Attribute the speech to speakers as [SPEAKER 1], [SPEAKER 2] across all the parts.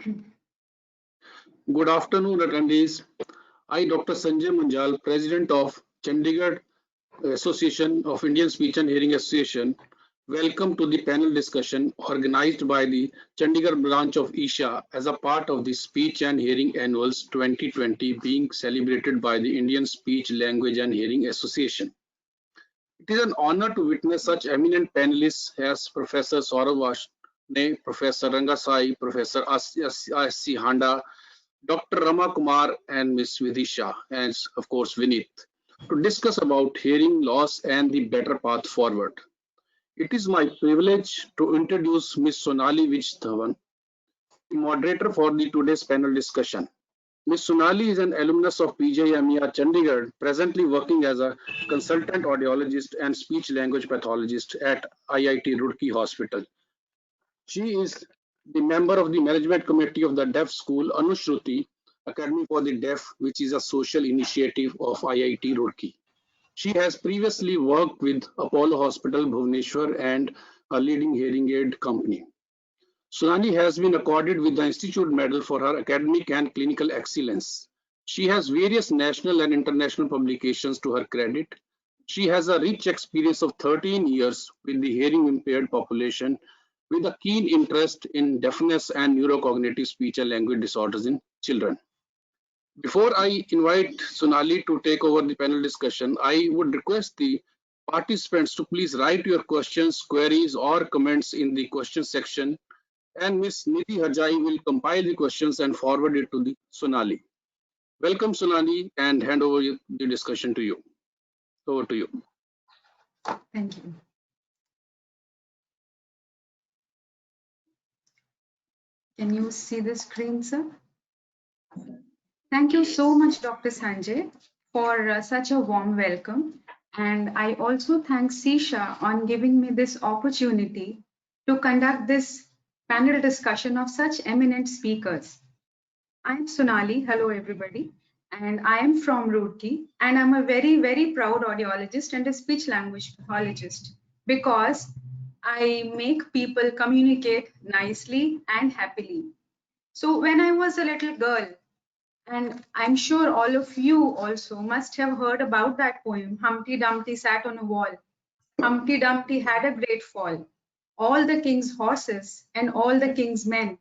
[SPEAKER 1] Good afternoon, attendees. I, Dr. Sanjay Munjal, President of Chandigarh Association of Indian Speech and Hearing Association, welcome to the panel discussion organized by the Chandigarh branch of ISHA as a part of the Speech and Hearing Annuals 2020 being celebrated by the Indian Speech, Language and Hearing Association. It is an honor to witness such eminent panelists as Professor Saurav Vashne, Professor Rangasai, Professor S.C. Handa, Dr. Rama Kumar and Ms. Vidisha, and of course Vinit, to discuss about hearing loss and the better path forward. It is my privilege to introduce Ms. Sonali Vijthavan, the moderator for the today's panel discussion. Ms. Sonali is an alumnus of PJMER Chandigarh, presently working as a consultant audiologist and speech language pathologist at IIT Roorkee Hospital. She is the member of the management committee of the deaf school Anushruti Academy for the Deaf, which is a social initiative of IIT Roorkee. She has previously worked with Apollo Hospital Bhubaneswar and a leading hearing aid company. Sonali has been accorded with the Institute Medal for her academic and clinical excellence. She has various national and international publications to her credit. She has a rich experience of 13 years with the hearing impaired population, with a keen interest in deafness and neurocognitive speech and language disorders in children. Before I invite Sonali to take over the panel discussion, I would request the participants to please write your questions, queries, or comments in the question section, and Ms. Nidhi Harjai will compile the questions and forward it to the Sonali. Welcome, Sonali, and hand over the discussion to you. Over to you.
[SPEAKER 2] Thank you. Can you see the screen, sir? Thank you so much, Dr. Sanjay, for such a warm welcome. And I also thank CISHA on giving me this opportunity to conduct this panel discussion of such eminent speakers. I'm Sonali. Hello, everybody. And I am from Roorkee, and I'm a very, very proud audiologist and a speech language pathologist because I make people communicate nicely and happily. So when I was a little girl, and I'm sure all of you also must have heard about that poem, Humpty Dumpty sat on a wall. Humpty Dumpty had a great fall. All the king's horses and all the king's men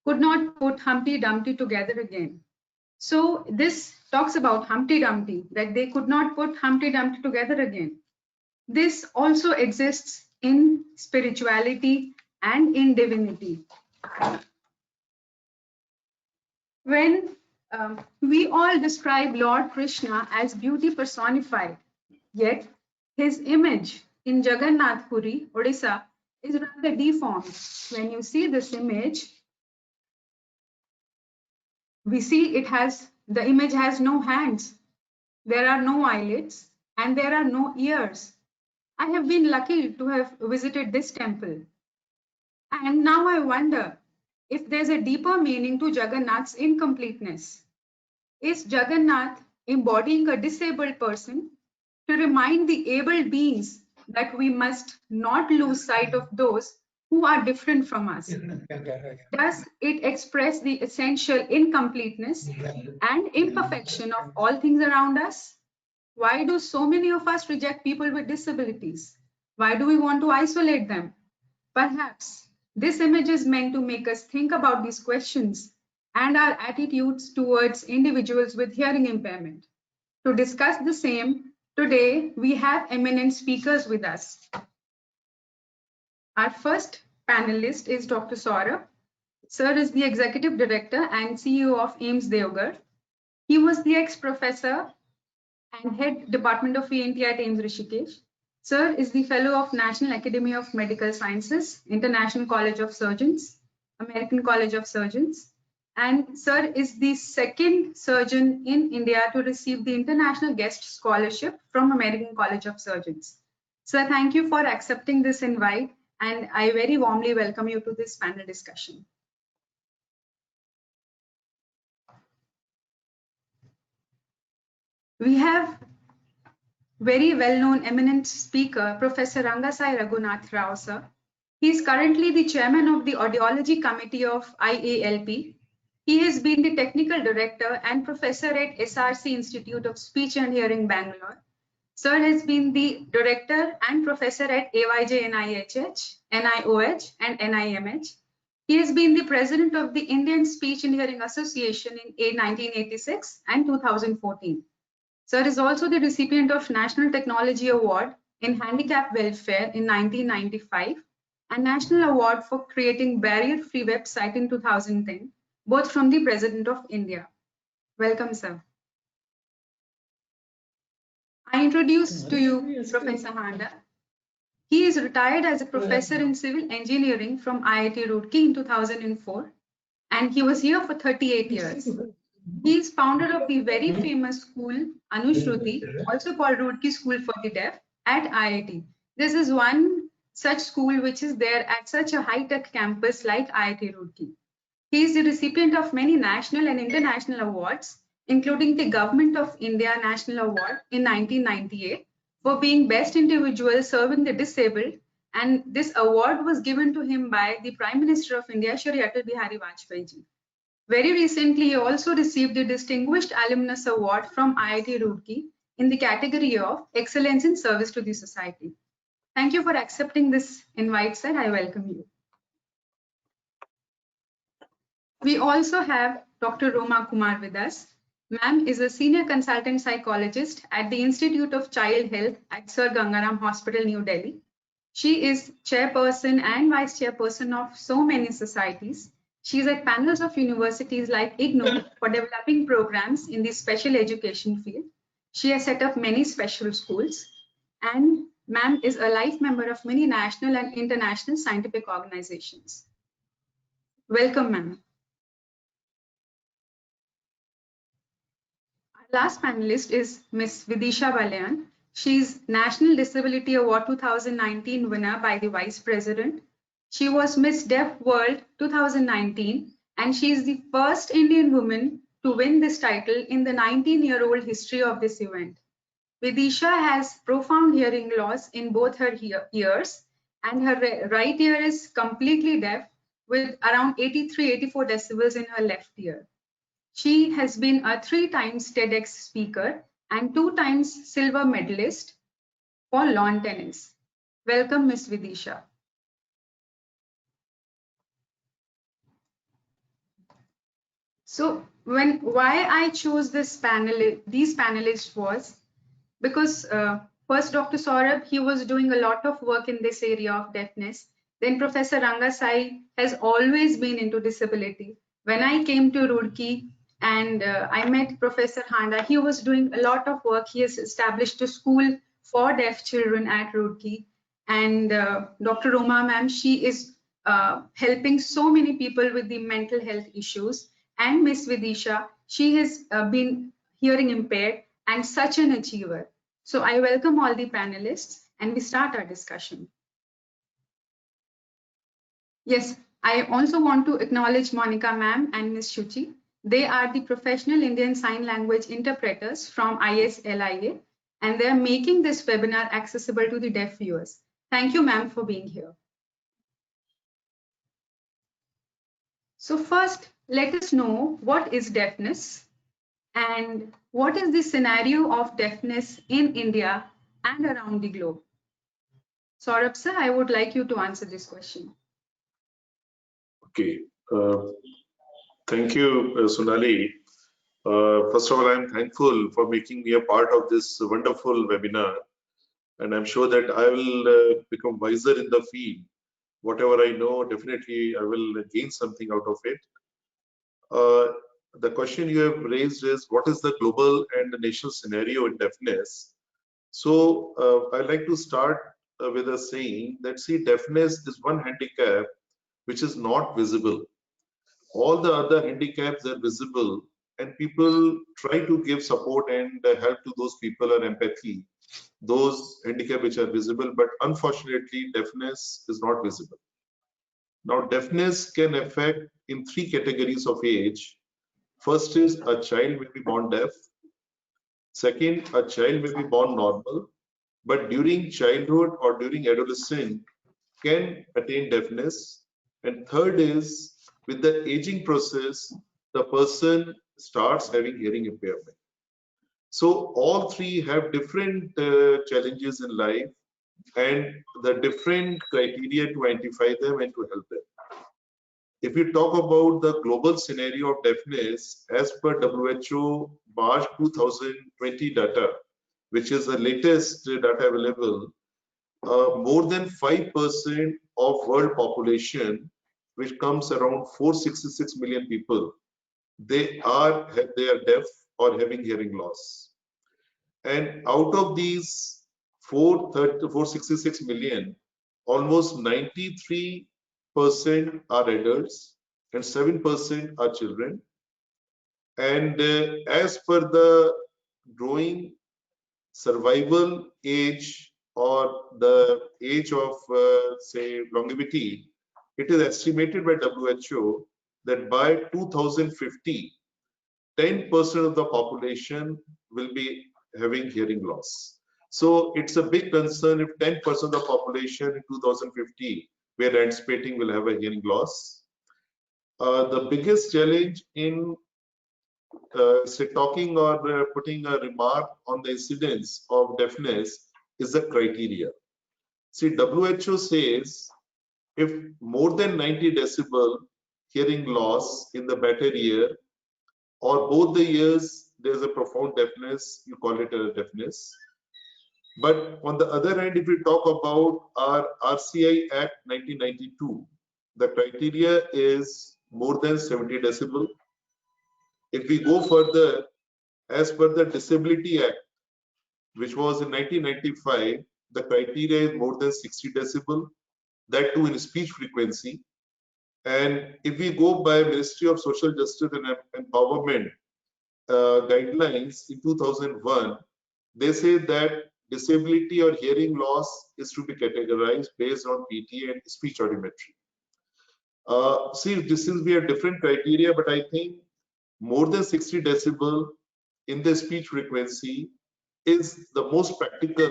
[SPEAKER 2] could not put Humpty Dumpty together again. So this talks about Humpty Dumpty, that they could not put Humpty Dumpty together again. This also exists in spirituality and in divinity. When we all describe Lord Krishna as beauty personified, yet his image in Jagannath Puri, Odisha, is rather deformed. When you see this image, we see the image has no hands, there are no eyelids, and there are no ears. I have been lucky to have visited this temple. And now I wonder if there's a deeper meaning to Jagannath's incompleteness. Is Jagannath embodying a disabled person to remind the able beings that we must not lose sight of those who are different from us? Does it express the essential incompleteness and imperfection of all things around us? Why do so many of us reject people with disabilities? Why do we want to isolate them? Perhaps this image is meant to make us think about these questions and our attitudes towards individuals with hearing impairment. To discuss the same, today we have eminent speakers with us. Our first panelist is Dr. Saurav. Sir is the Executive Director and CEO of AIIMS Deoghar. He was the ex-professor and head Department of ENT at AIIMS Rishikesh. Sir is the Fellow of National Academy of Medical Sciences, International College of Surgeons, American College of Surgeons. And Sir is the second surgeon in India to receive the International Guest Scholarship from American College of Surgeons. Sir, thank you for accepting this invite, and I very warmly welcome you to this panel discussion. We have very well-known eminent speaker, Professor Rangasai Raghunath Rao, sir. He is currently the chairman of the Audiology Committee of IALP, He has been the technical director and professor at SRC Institute of Speech and Hearing, Bangalore. Sir has been the director and professor at AYJ NIHH, NIOH, and NIMH. He has been the president of the Indian Speech and Hearing Association in 1986 and 2014. Sir is also the recipient of National Technology Award in Handicap Welfare in 1995 and National Award for creating barrier-free website in 2010, both from the President of India. Welcome, sir. I introduce to you Professor Handa. He is retired as a professor in civil engineering from IIT Roorkee in 2004, and he was here for 38 years. He is founder of the very famous school, Anushruti, also called Roorkee School for the Deaf, at IIT. This is one such school which is there at such a high-tech campus like IIT Roorkee. He is the recipient of many national and international awards, including the Government of India National Award in 1998 for being Best Individual Serving the Disabled, and this award was given to him by the Prime Minister of India, Shri Atal Bihari Vajpayee ji. Very recently, he also received the Distinguished Alumnus Award from IIT Roorkee in the category of Excellence in Service to the Society. Thank you for accepting this invite, sir. I welcome you. We also have Dr. Roma Kumar with us. Ma'am is a senior consultant psychologist at the Institute of Child Health at Sir Gangaram Hospital, New Delhi. She is chairperson and vice chairperson of so many societies. She is at panels of universities like IGNOU for developing programs in the special education field. She has set up many special schools, and ma'am is a life member of many national and international scientific organizations. Welcome, ma'am. Last panelist is Ms. Vidisha Balyan. She is National Disability Award 2019 winner by the Vice President. She was Miss Deaf World 2019, and she is the first Indian woman to win this title in the 19-year-old history of this event. Vidisha has profound hearing loss in both her ears, and her right ear is completely deaf with around 83-84 decibels in her left ear. She has been a 3 times TEDx speaker and 2 times silver medalist for lawn tennis. Welcome, Ms. Vidisha. So why I chose these panelists was because first Dr. Saurabh, he was doing a lot of work in this area of deafness. Then Professor Rangasai has always been into disability. When I came to Roorkee, and I met Professor Handa. He was doing a lot of work. He has established a school for deaf children at Roorkee. And Dr. Roma ma'am, she is helping so many people with the mental health issues. And Miss Vidisha, she has been hearing impaired and such an achiever. So I welcome all the panelists and we start our discussion. Yes, I also want to acknowledge Monica ma'am and Miss Shuchi. They are the professional Indian Sign Language interpreters from ISLIA, and they are making this webinar accessible to the deaf viewers. Thank you, ma'am, for being here. So first, let us know what is deafness and what is the scenario of deafness in India and around the globe. Saurabh sir, I would like you to answer this question.
[SPEAKER 3] Okay. Thank you, Sonali. First of all, I'm thankful for making me a part of this wonderful webinar. And I'm sure that I will become wiser in the field. Whatever I know, definitely I will gain something out of it. The question you have raised is, what is the global and the national scenario in deafness? So I'd like to start with a saying that, see, deafness is one handicap which is not visible. All the other handicaps are visible, and people try to give support and help to those people or empathy, those handicaps which are visible, but unfortunately deafness is not visible. Now deafness can affect in 3 categories of age. First is a child may be born deaf. Second, a child may be born normal, but during childhood or during adolescence can attain deafness. And third is, with the aging process, the person starts having hearing impairment. So all three have different challenges in life and the different criteria to identify them and to help them. If we talk about the global scenario of deafness, as per WHO March 2020 data, which is the latest data available, more than 5% of world population, which comes around 466 million people, they are deaf or having hearing loss. And out of these 466 million, almost 93% are adults and 7% are children. And as per the growing survival age or the age of say longevity, it is estimated by WHO that by 2050, 10% of the population will be having hearing loss. So it's a big concern if 10% of the population in 2050 we are anticipating will have a hearing loss. The biggest challenge in say talking or putting a remark on the incidence of deafness is the criteria. See, WHO says if more than 90 decibel hearing loss in the better ear or both the ears, there's a profound deafness, you call it a deafness. But on the other hand, if we talk about our RCI Act 1992, the criteria is more than 70 decibel. If we go further, as per the Disability Act, which was in 1995, the criteria is more than 60 decibel, that too in speech frequency. And if we go by Ministry of Social Justice and Empowerment guidelines in 2001, they say that disability or hearing loss is to be categorized based on PT and speech audiometry. See, this is we have different criteria, but I think more than 60 decibel in the speech frequency is the most practical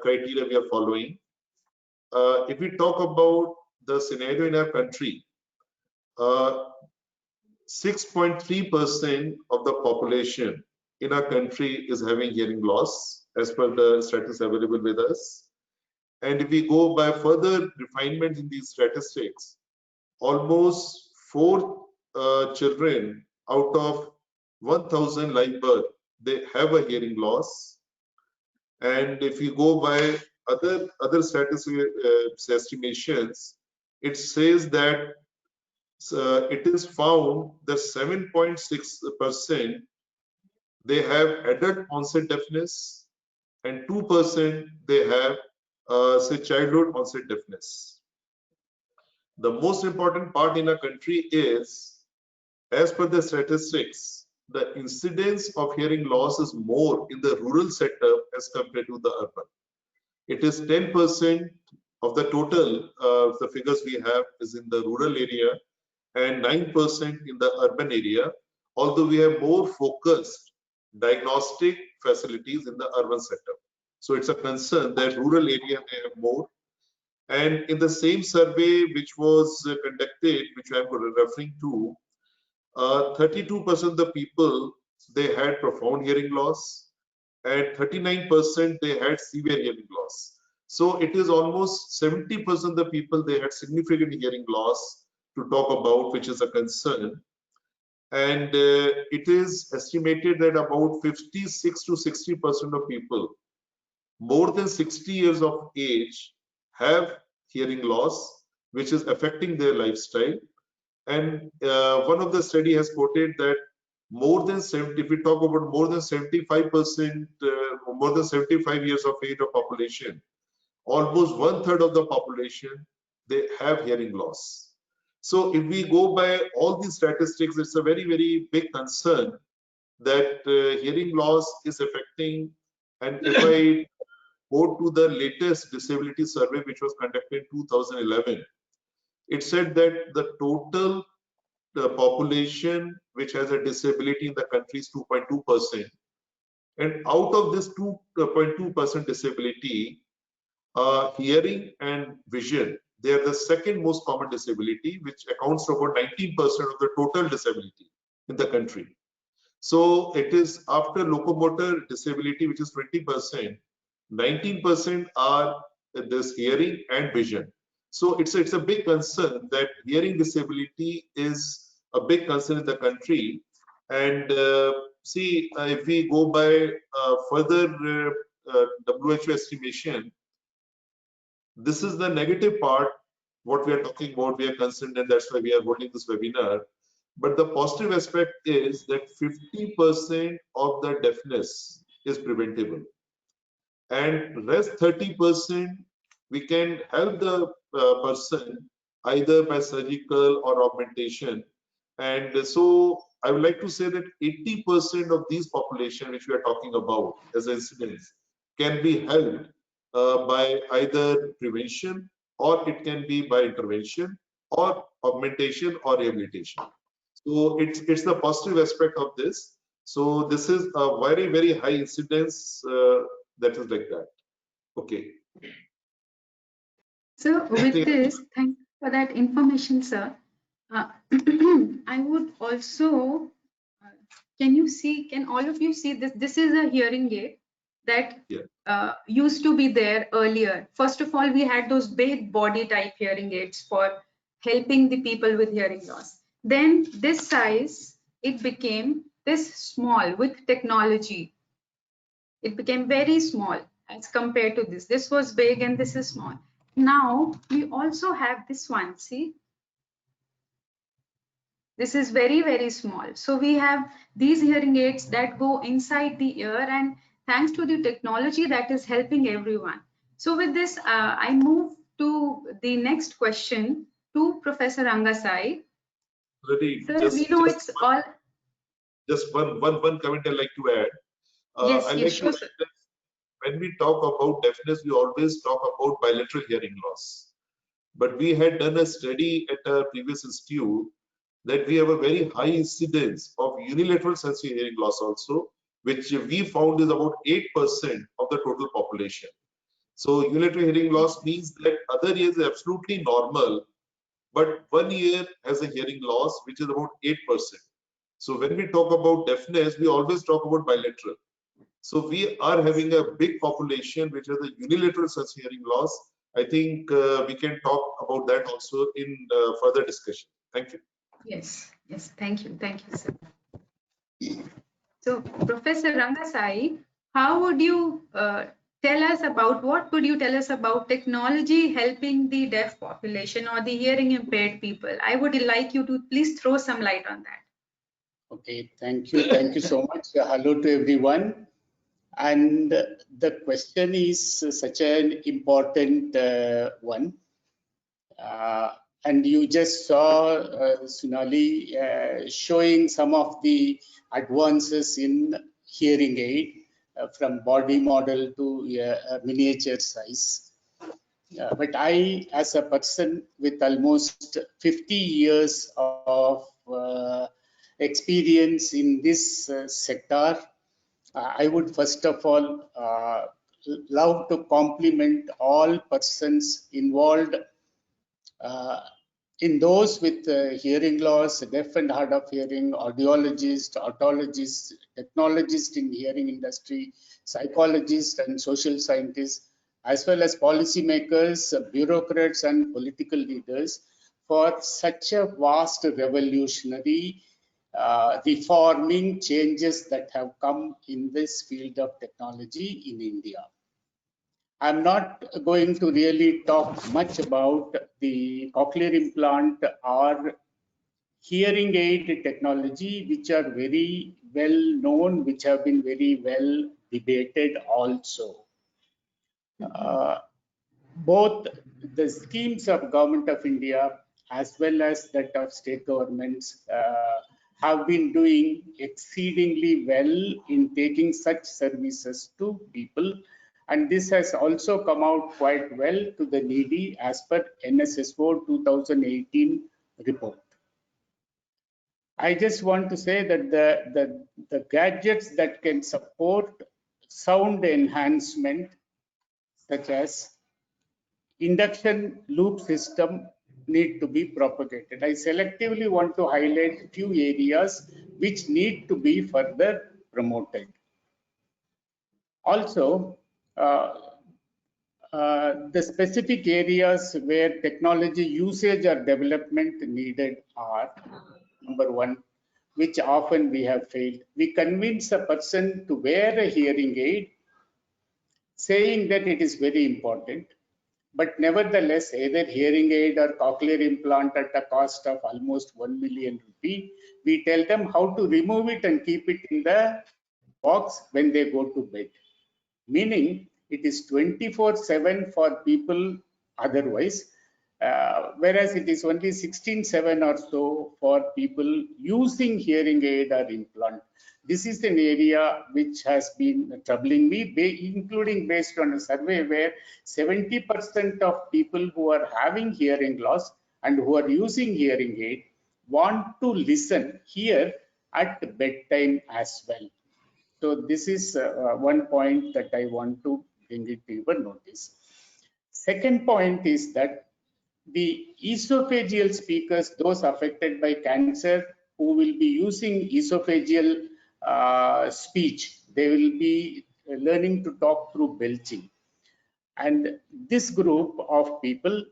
[SPEAKER 3] criteria we are following. If we talk about the scenario in our country, 6.3% of the population in our country is having hearing loss as per the statistics available with us. And if we go by further refinement in these statistics, almost 4 children out of 1,000 live birth, they have a hearing loss. And if you go by other statistical estimations, it says that it is found that 7.6% they have adult onset deafness and 2% they have say childhood onset deafness. The most important part in our country is, as per the statistics, the incidence of hearing loss is more in the rural setup as compared to the urban. It is 10% of the total, the figures we have is in the rural area and 9% in the urban area, although we have more focused diagnostic facilities in the urban setup. So it's a concern that rural area they have more. And in the same survey which was conducted, which I'm referring to, 32% of the people, they had profound hearing loss and 39% they had severe hearing loss. So it is almost 70% of the people, they had significant hearing loss to talk about, which is a concern. And it is estimated that about 56 to 60% of people more than 60 years of age have hearing loss, which is affecting their lifestyle. And one of the study has quoted that more than 70, if we talk about more than 75%, more than 75 years of age of population, almost 1/3 of the population, they have hearing loss. So if we go by all these statistics, it's a very, very big concern that hearing loss is affecting. And if I go to the latest disability survey, which was conducted in 2011, it said that the total population which has a disability in the country is 2.2%. And out of this 2.2% disability, hearing and vision, they are the second most common disability, which accounts for about 19% of the total disability. in the country. So it is after locomotor disability, which is 20%, 19% are this hearing and vision. So it's a big concern that hearing disability is a big concern in the country. And see, if we go by further WHO estimation, this is the negative part, what we are talking about, we are concerned, and that's why we are holding this webinar. But the positive aspect is that 50% of the deafness is preventable. And rest 30%, we can help the person either by surgical or augmentation. And so I would like to say that 80% of these population which we are talking about as incidents can be helped by either prevention, or it can be by intervention, or augmentation, or rehabilitation. So it's the positive aspect of this. So this is a very, very high incidence that is like that. Okay.
[SPEAKER 2] So with this, thank you for that information, sir. I would also, can all of you see this? This is a hearing aid that used to be there earlier. First of all, we had those big body type hearing aids for helping the people with hearing loss. Then this size, it became this small with technology. It became very small as compared to this. This was big and this is small. Now we also have this one, see? This is very, very small. So we have these hearing aids that go inside the ear, and thanks to the technology that is helping everyone. So with this, I move to the next question to Professor Rangasai. Sir, we know it's all.
[SPEAKER 3] Just one comment I'd like to add.
[SPEAKER 2] Yes, sure, sir.
[SPEAKER 3] When we talk about deafness, we always talk about bilateral hearing loss. But we had done a study at our previous institute that we have a very high incidence of unilateral sensory hearing loss also, which we found is about 8% of the total population. So unilateral hearing loss means that other ears are absolutely normal, but one ear has a hearing loss, which is about 8%. So when we talk about deafness, we always talk about bilateral. So we are having a big population which has a unilateral sensory hearing loss. I think we can talk about that also in further discussion. Thank you.
[SPEAKER 2] Yes, thank you, sir. So, Professor Rangasai, how would you what could you tell us about technology helping the deaf population or the hearing impaired people? I would like you to please throw some light on that.
[SPEAKER 4] Okay, thank you so much. Hello to everyone. And the question is such an important one. And you just saw Sonali showing some of the advances in hearing aid from body model to miniature size. But I, as a person with almost 50 years of experience in this sector, I would first of all love to compliment all persons involved in those with hearing loss, deaf and hard of hearing, audiologists, otologists, technologists in hearing industry, psychologists and social scientists, as well as policymakers, bureaucrats and political leaders for such a vast revolutionary reforming changes that have come in this field of technology in India. I'm not going to really talk much about the cochlear implant or hearing aid technology, which are very well known, which have been very well debated also. Both the schemes of Government of India as well as that of state governments have been doing exceedingly well in taking such services to people, and this has also come out quite well to the needy as per NSSO 2018 report. I just want to say that the gadgets that can support sound enhancement, such as induction loop system, need to be propagated. I selectively want to highlight a few areas which need to be further promoted. Also, the specific areas where technology usage or development needed are, number one, which often we have failed. We convince a person to wear a hearing aid, saying that it is very important, but nevertheless, either hearing aid or cochlear implant at a cost of almost 1 million rupee, we tell them how to remove it and keep it in the box when they go to bed. Meaning it is 24/7 for people otherwise, whereas it is only 16/7 or so for people using hearing aid or implant. This is an area which has been troubling me, including based on a survey where 70% of people who are having hearing loss and who are using hearing aid want to hear at bedtime as well. So this is one point that I want to bring it to your notice. Second point is that the esophageal speakers, those affected by cancer, who will be using esophageal speech, they will be learning to talk through belching. And this group of people,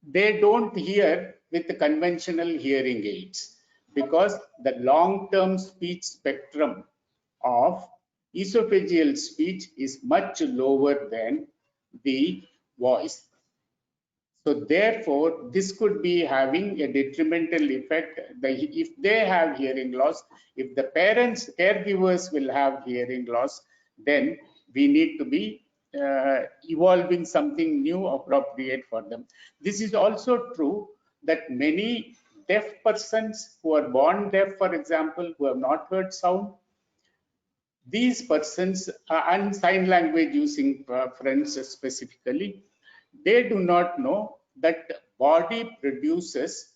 [SPEAKER 4] they don't hear with the conventional hearing aids, because the long-term speech spectrum of esophageal speech is much lower than the voice. So therefore, this could be having a detrimental effect. If they have hearing loss, if the parents, caregivers will have hearing loss, then we need to be evolving something new appropriate for them. This is also true that many deaf persons who are born deaf, for example, who have not heard sound, these persons and sign language using friends specifically, they do not know that body produces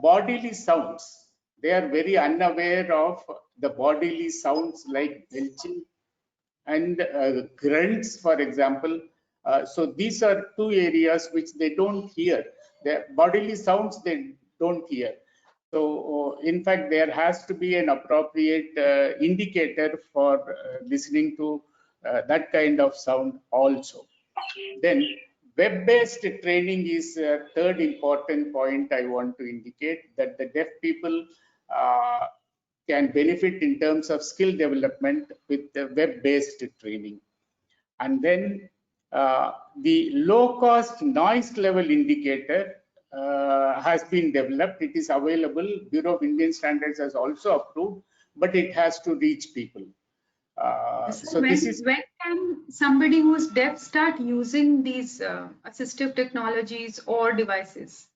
[SPEAKER 4] bodily sounds. They are very unaware of the bodily sounds like belching and grunts, for example. So these are two areas which they don't hear. The bodily sounds they don't hear. So in fact, there has to be an appropriate indicator for listening to that kind of sound also. Then web-based training is a third important point I want to indicate, that the deaf people can benefit in terms of skill development with the web-based training. And then the low-cost noise level indicator has been developed. It is available. Bureau of Indian Standards has also approved, but it has to reach people.
[SPEAKER 2] So when can somebody who's deaf start using these assistive technologies or devices?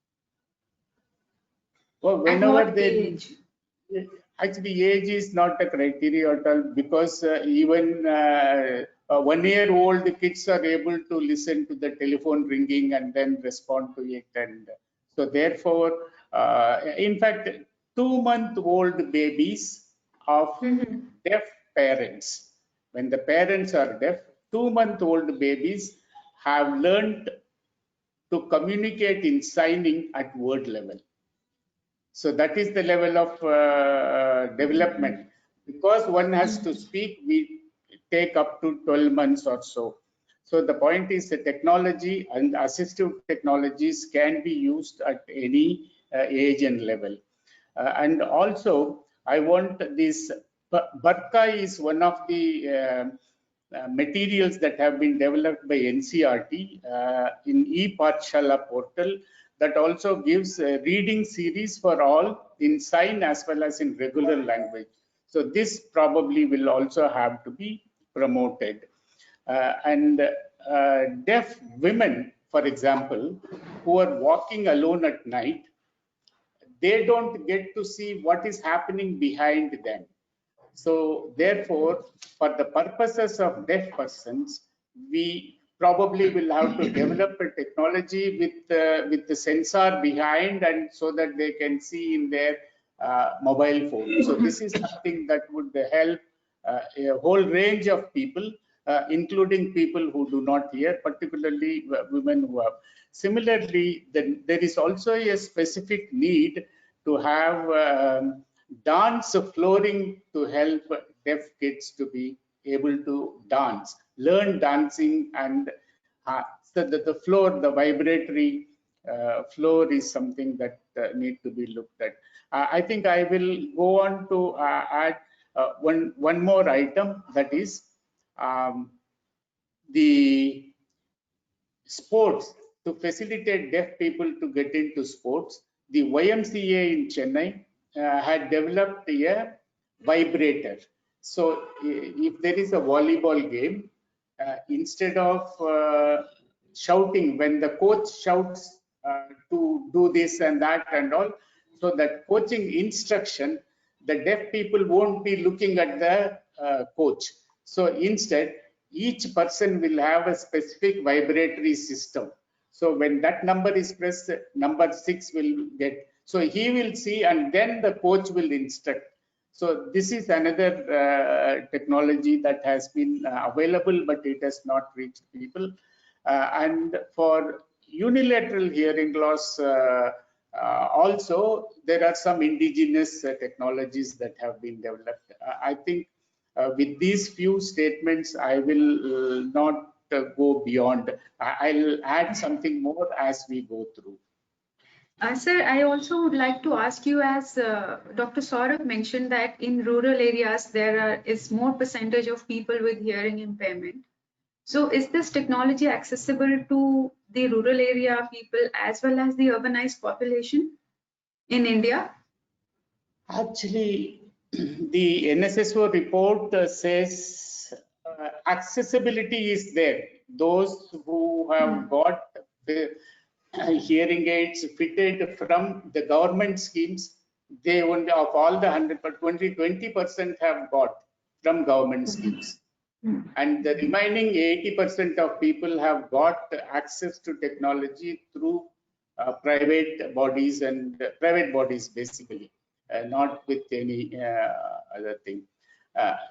[SPEAKER 4] Well, whenever they actually age is not a criteria at all, because even 1-year-old kids are able to listen to the telephone ringing and then respond to it. And so therefore, in fact, 2-month-old babies of deaf parents, when the parents are deaf, 2-month-old babies have learned to communicate in signing at word level. So that is the level of development. Because one has to speak, we take up to 12 months or so. So the point is the technology and assistive technologies can be used at any age and level. And also, I want this, Barka is one of the materials that have been developed by NCERT in ePathshala portal, that also gives a reading series for all in sign as well as in regular language. So this probably will also have to be promoted. And deaf women, for example, who are walking alone at night, they don't get to see what is happening behind them. So therefore, for the purposes of deaf persons, we probably will have to develop a technology with the sensor behind, and so that they can see in their mobile phone. So this is something that would help a whole range of people, including people who do not hear, particularly women who have. Similarly, there is also a specific need to have dance flooring to help deaf kids to be able to dance, learn dancing, and so that the floor, the vibratory floor is something that need to be looked at. I think I will go on to add one more item, that is the sports, to facilitate deaf people to get into sports. The YMCA in Chennai had developed a vibrator. So if there is a volleyball game, instead of shouting, when the coach shouts to do this and that and all, so that coaching instruction, the deaf people won't be looking at the coach. So instead, each person will have a specific vibratory system. So when that number is pressed, number 6 will get. So he will see, and then the coach will instruct. So this is another technology that has been available, but it has not reached people. And for unilateral hearing loss, also there are some indigenous technologies that have been developed. I think with these few statements, I will not go beyond. I'll add something more as we go through.
[SPEAKER 2] Sir, I also would like to ask you, as Dr. Saurabh mentioned that in rural areas there is more percentage of people with hearing impairment. So is this technology accessible to the rural area people as well as the urbanized population in India?
[SPEAKER 4] Actually, the NSSO report says accessibility is there. Those who have got the hearing aids fitted from the government schemes, they only, of all the 100, but only 20% have got from government schemes. And the remaining 80% of people have got access to technology through private bodies and private bodies, basically, not with any other thing.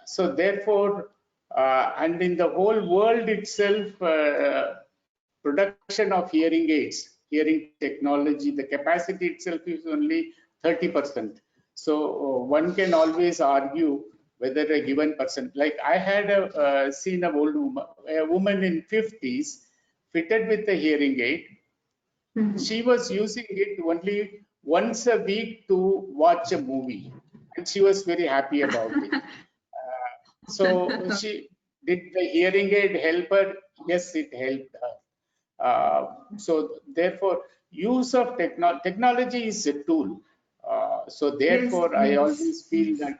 [SPEAKER 4] So therefore, and in the whole world itself, production of hearing aids, hearing technology, the capacity itself is only 30%. So one can always argue whether a given person, like I had seen a woman in 50s fitted with a hearing aid. She was using it only once a week to watch a movie, and she was very happy about it. So she did the hearing aid help her? Yes, it helped her. So therefore, use of technology is a tool. So therefore,
[SPEAKER 2] Yes,
[SPEAKER 4] I
[SPEAKER 2] yes.
[SPEAKER 4] always feel that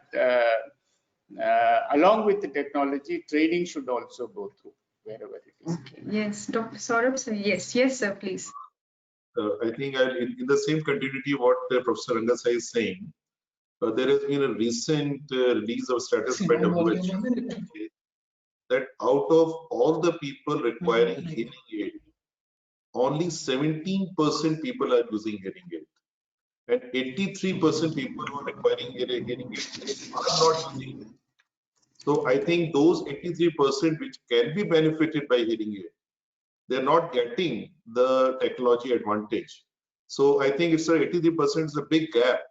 [SPEAKER 4] along with the technology, training should also go through wherever it is.
[SPEAKER 2] Okay. Yes, Dr. Saurabh, sir. Yes, yes, sir, please.
[SPEAKER 3] I think in the same continuity what Professor Rangasai is saying, there has been a recent release of status by WHO that out of all the people requiring hearing aid, only 17% people are using hearing aid, and 83% people who are requiring hearing aid are not using it. So I think those 83% which can be benefited by hearing aid, they're not getting the technology advantage. So I think it's 83% is a big gap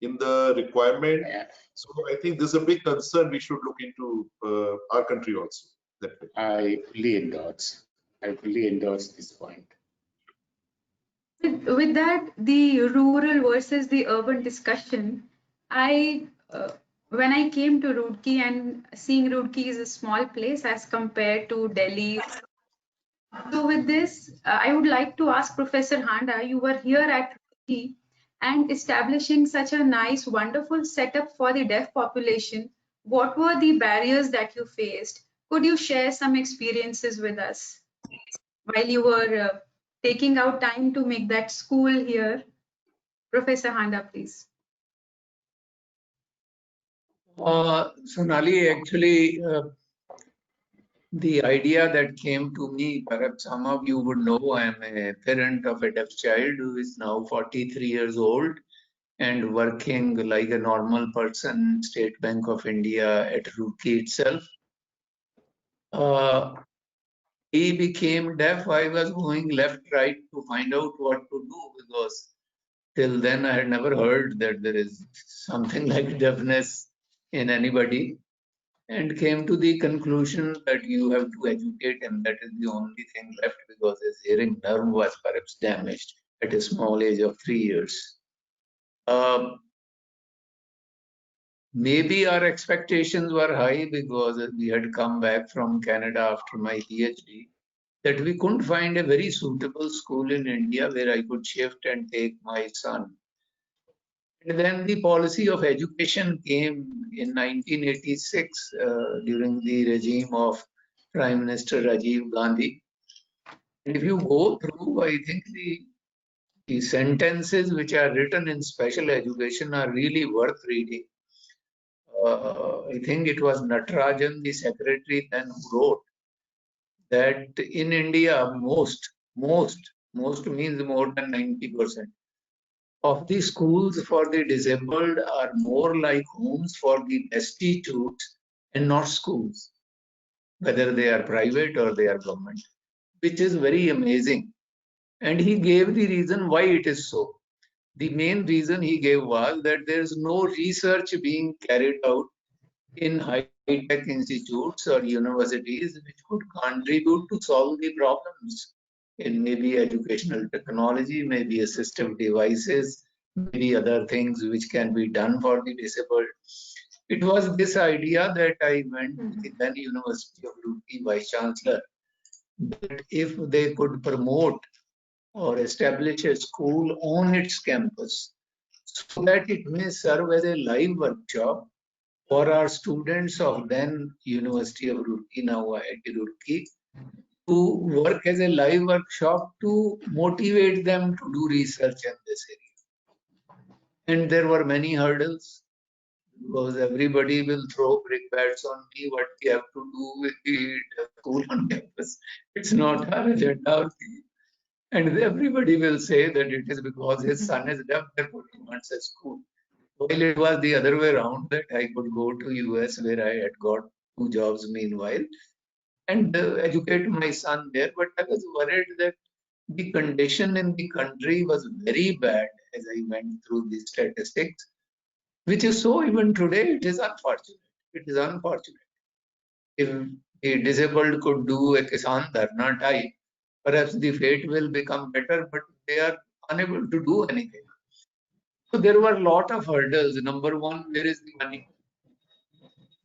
[SPEAKER 3] in the requirement. So I think this is a big concern we should look into our country also. That way.
[SPEAKER 4] I fully endorse this point.
[SPEAKER 2] With that, the rural versus the urban discussion, when I came to Roorkee, and seeing Roorkee is a small place as compared to Delhi. So with this, I would like to ask Professor Handa, you were here at Roorkee and establishing such a nice, wonderful setup for the deaf population. What were the barriers that you faced? Could you share some experiences with us while you were taking out time to make that school here? Professor Handa, please.
[SPEAKER 5] Sonali, actually, the idea that came to me, perhaps some of you would know, I am a parent of a deaf child who is now 43 years old and working like a normal person, State Bank of India at Roorkee itself. He became deaf. I was going left, right to find out what to do, because Till then, I had never heard that there is something like deafness in anybody, and came to the conclusion that you have to educate him. That is the only thing left, because his hearing nerve was perhaps damaged at a small age of 3 years. Maybe our expectations were high because we had come back from Canada after my PhD, that we couldn't find a very suitable school in India where I could shift and take my son. And then the policy of education came in 1986 during the regime of Prime Minister Rajiv Gandhi. And if you go through, I think the sentences which are written in special education are really worth reading. I think it was Natarajan, the secretary, then who wrote that in India, most means more than 90% of the schools for the disabled are more like homes for the destitute and not schools, whether they are private or they are government, which is very amazing. And he gave the reason why it is so. The main reason he gave was that there is no research being carried out in high-tech institutes or universities which could contribute to solve the problems in maybe educational technology, maybe assistive devices, maybe other things which can be done for the disabled. It was this idea that I went to the then University of Roorkee Vice Chancellor, that if they could promote or establish a school on its campus so that it may serve as a live workshop for our students of then University of Roorkee, now IIT Roorkee, to work as a live workshop to motivate them to do research in this area. And there were many hurdles, because everybody will throw brickbats on me what we have to do with the school on campus. It's not our agenda. And everybody will say that it is because his son is deaf, therefore he wants a school. While it was the other way around, that I could go to US where I had got 2 jobs meanwhile and educate my son there. But I was worried that the condition in the country was very bad as I went through the statistics, which is so even today. It is unfortunate. It is unfortunate. If the disabled could do a Kisan Dharna type, perhaps the fate will become better, but they are unable to do anything. So there were a lot of hurdles. Number one, where is the money?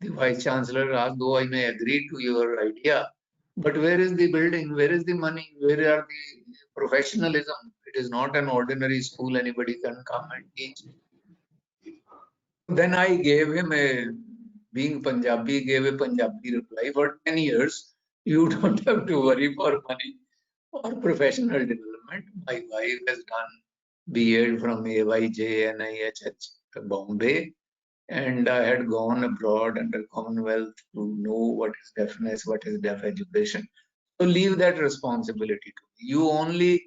[SPEAKER 5] The Vice Chancellor asked, though I may agree to your idea, but where is the building? Where is the money? Where are the professionalism? It is not an ordinary school anybody can come and teach. Then I gave him being Punjabi, gave a Punjabi reply. For 10 years, you don't have to worry for money or professional development. My wife has done B.Ed from AYJ NIHH Bombay, and I had gone abroad under Commonwealth to know what is deafness, what is deaf education. So leave that responsibility to me. You only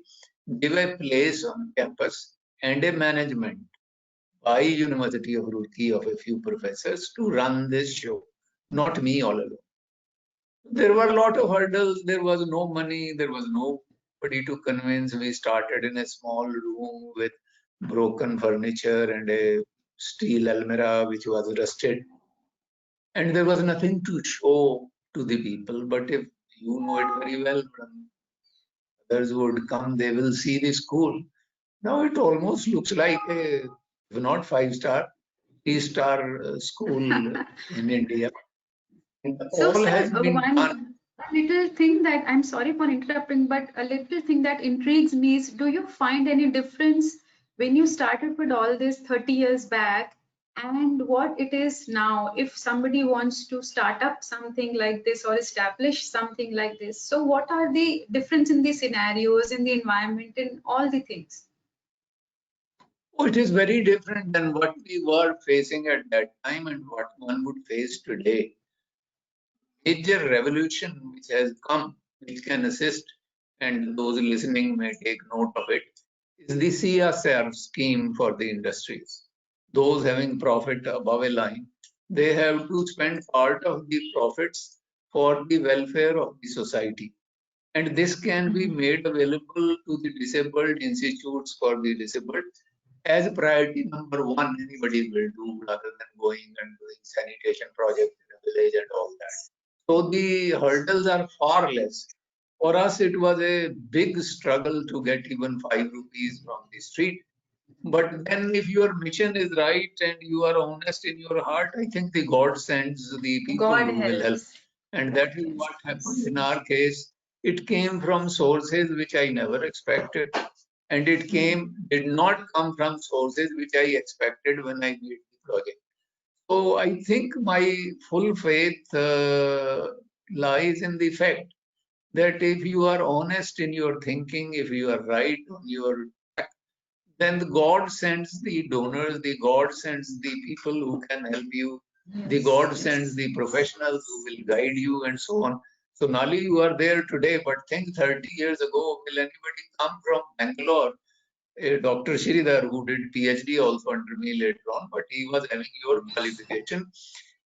[SPEAKER 5] give a place on campus and a management by University of Roorkee of a few professors to run this show, not me all alone. There were a lot of hurdles. There was no money. There was nobody to convince. We started in a small room with broken furniture and a steel almirah which was rusted. And there was nothing to show to the people. But if you know it very well, others would come, they will see the school. Now it almost looks like a, if not 5-star, 3-star school in India. And
[SPEAKER 2] So,
[SPEAKER 5] all
[SPEAKER 2] sir,
[SPEAKER 5] has been done.
[SPEAKER 2] a little thing that I'm sorry for interrupting, but a little thing that intrigues me is, do you find any difference when you started with all this 30 years back and what it is now? If somebody wants to start up something like this or establish something like this, so what are the difference in the scenarios, in the environment, in all the things?
[SPEAKER 5] Oh, it is very different than what we were facing at that time and what one would face today. Major revolution which has come, which can assist, and those listening may take note of it, is the CSR scheme for the industries. Those having profit above a line, they have to spend part of the profits for the welfare of the society. And this can be made available to the disabled institutes for the disabled as priority number one anybody will do, rather than going and doing sanitation project in a village and all that. So the hurdles are far less. For us, it was a big struggle to get even 5 rupees from the street. But then if your mission is right and you are honest in your heart, I think the God sends the people
[SPEAKER 2] God
[SPEAKER 5] who will help.
[SPEAKER 2] helps.
[SPEAKER 5] And that is what happened in our case. It came from sources which I never expected. And it did not come from sources which I expected when I made the project. So I think my full faith lies in the fact that if you are honest in your thinking, if you are right on your track, then the God sends the donors, the God sends the people who can help you, the God sends the professionals who will guide you, and so on. So Nali, you are there today, but think 30 years ago, will anybody come from Bangalore? Dr. Sridhar, who did PhD also under me later on, but he was having your qualification.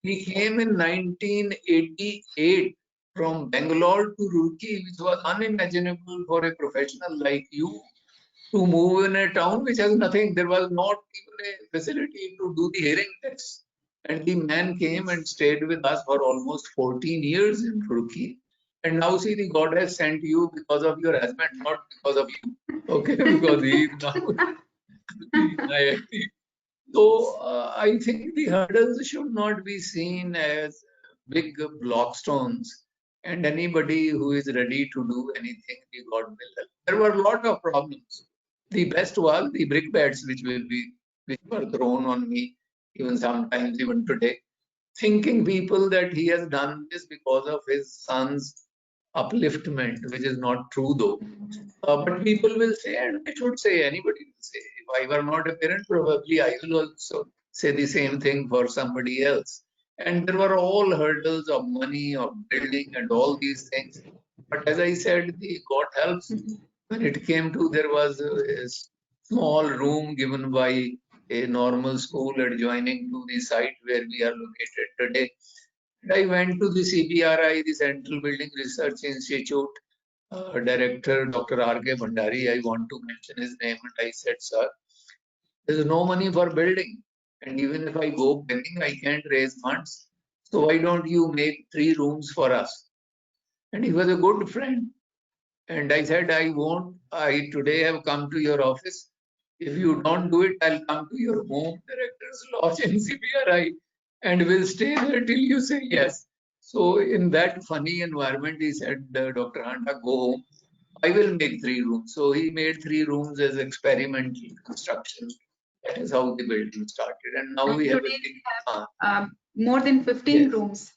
[SPEAKER 5] He came in 1988 from Bangalore to Roorkee, which was unimaginable for a professional like you to move in a town which has nothing. There was not even a facility to do the hearing test. And the man came and stayed with us for almost 14 years in Roorkee. And now see, the God has sent you because of your husband, not because of you. Okay, because he is now in IIT. So I think the hurdles should not be seen as big blockstones, and anybody who is ready to do anything, the God will help. There were a lot of problems. The best was the brickbats which were thrown on me, even sometimes even today, thinking people that he has done this because of his son's upliftment, which is not true though. But people will say, and I should say, anybody will say, if I were not a parent, probably I will also say the same thing for somebody else. And there were all hurdles of money, of building, and all these things. But as I said, the God helps. When it came to, there was a small room given by a normal school adjoining to the site where we are located today. And I went to the CBRI, the Central Building Research Institute, director, Dr. R.K. Bhandari, I want to mention his name, and I said, sir, there's no money for building. And even if I go begging, I can't raise funds. So why don't you make 3 rooms for us? And he was a good friend. And I said, I won't. I today have come to your office. If you don't do it, I'll come to your home, director's lodge in CBRI, and we'll stay there till you say yes. So in that funny environment, he said, Dr. Handa, go home. I will make 3 rooms. So he made 3 rooms as experimental construction. That is how the building started. And now
[SPEAKER 2] And
[SPEAKER 5] we have
[SPEAKER 2] today
[SPEAKER 5] a
[SPEAKER 2] more than 15
[SPEAKER 5] yes,
[SPEAKER 2] rooms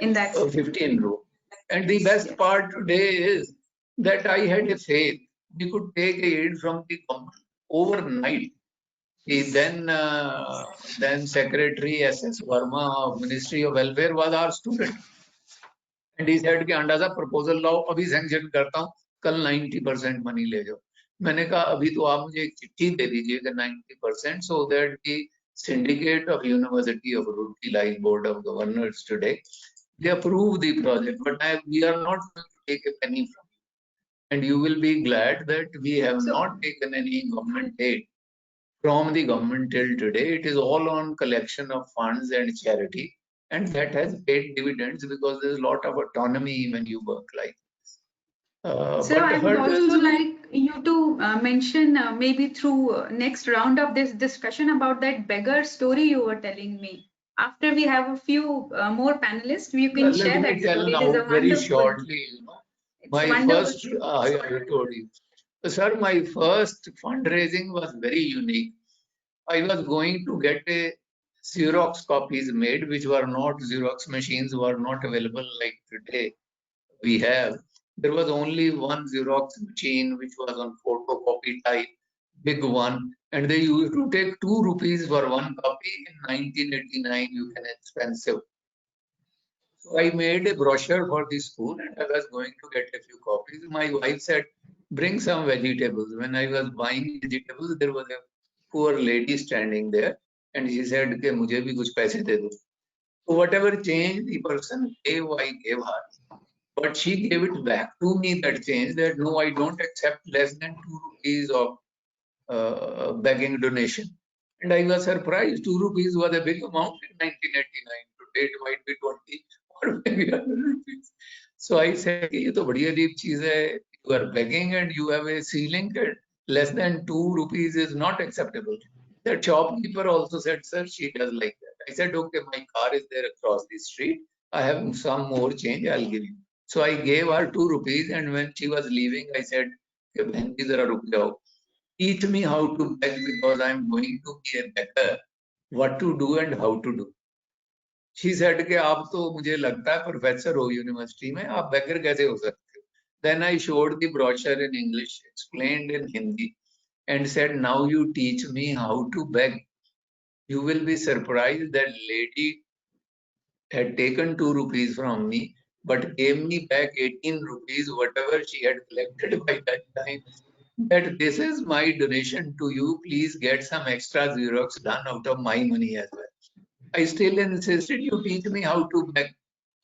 [SPEAKER 2] in that.
[SPEAKER 5] 15 rooms. And the best part today is that I had a faith. We could take aid from the government overnight. The then Secretary S.S. Verma of Ministry of Welfare was our student. And he said कि अंडा सा proposal लाओ अभी sanction करता हूँ कल 90% money ले जाओ मैंने कहा अभी तो आप मुझे एक चिट्ठी दे दीजिएगा 90% so that the syndicate of University of Roorkee Line Board of Governors today they approve the project but we are not going to take a penny from you and you will be glad that we have not taken any government aid from the government till today. It is all on collection of funds and charity. And that has paid dividends because there's a lot of autonomy when you work like this.
[SPEAKER 2] So I would also like you to mention maybe through next round of this discussion about that beggar story you were telling me. After we have a few more panelists, you can share that story. It is a
[SPEAKER 5] very
[SPEAKER 2] wonderful.
[SPEAKER 5] shortly. My first, I told you. Sir, my first fundraising was very unique. I was going to get a Xerox copies made, which were not Xerox machines were not available like today we have. There was only one Xerox machine which was on photocopy type, big one, and they used to take 2 rupees for one copy. In 1989, you can expensive. So I made a brochure for the school and I was going to get a few copies. My wife said, bring some vegetables. When I was buying vegetables, there was a poor lady standing there and she said, "Ke mujhe bhi kuch paise de do." So whatever change the person gave, I gave her. But she gave it back to me, that change, that no, I don't accept less than 2 rupees of begging donation. And I was surprised. 2 rupees was a big amount in 1989. Today it might be 20 or maybe 100 rupees. So I said, ये तो बड़ी अजीब चीज है. You are begging and you have a ceiling less than 2 rupees is not acceptable. The shopkeeper also said, sir, she does like that. I said, okay, my car is there across the street. I have some more change, I'll give you. So I gave her 2 rupees, and when she was leaving, I said, "Bहन जी, जरा रुक जाओ. Teach me how to beg because I'm going to be a beggar. What to do and how to do." She said कि आप तो मुझे लगता है professor हो यूनिवर्सिटी में, आप beggar कैसे हो सकते हो? Then I showed the brochure in English, explained in Hindi, and said, now you teach me how to beg. You will be surprised that lady had taken 2 rupees from me, but gave me back 18 rupees, whatever she had collected by that time. That this is my donation to you. Please get some extra Xerox done out of my money as well. I still insisted, you teach me how to beg.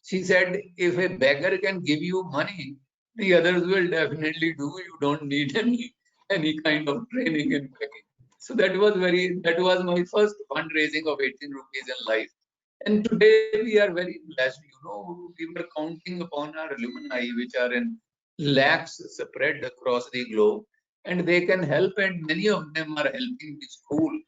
[SPEAKER 5] She said, if a beggar can give you money, the others will definitely do. You don't need any kind of training in begging. So that was my first fundraising of 18 rupees in life. And today we are very blessed. We were counting upon our alumni, which are in lakhs spread across the globe, and they can help, and many of them are helping the school.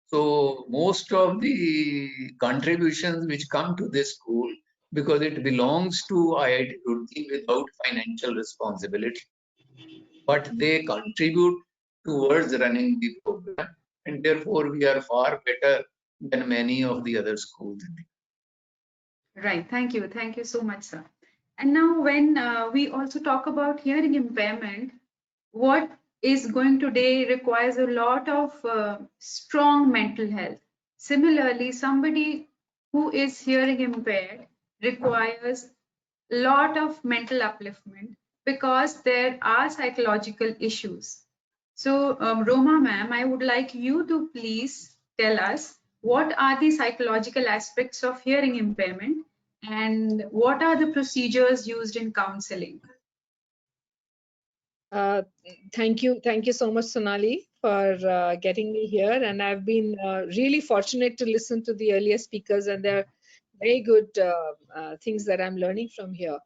[SPEAKER 5] So most of the contributions which come to this school, because it belongs to IIT Roorkee without financial responsibility, but they contribute towards running the program, and therefore we are far better than many of the other schools.
[SPEAKER 2] Right. Thank you. Thank you so much, sir. And now when we also talk about hearing impairment, what is going today requires a lot of strong mental health. Similarly, somebody who is hearing impaired requires a lot of mental upliftment because there are psychological issues. So, Roma ma'am, I would like you to please tell us what are the psychological aspects of hearing impairment and what are the procedures used in counseling?
[SPEAKER 6] Thank you so much, Sonali, for getting me here. And I've been really fortunate to listen to the earlier speakers, and they're very good things that I'm learning from here.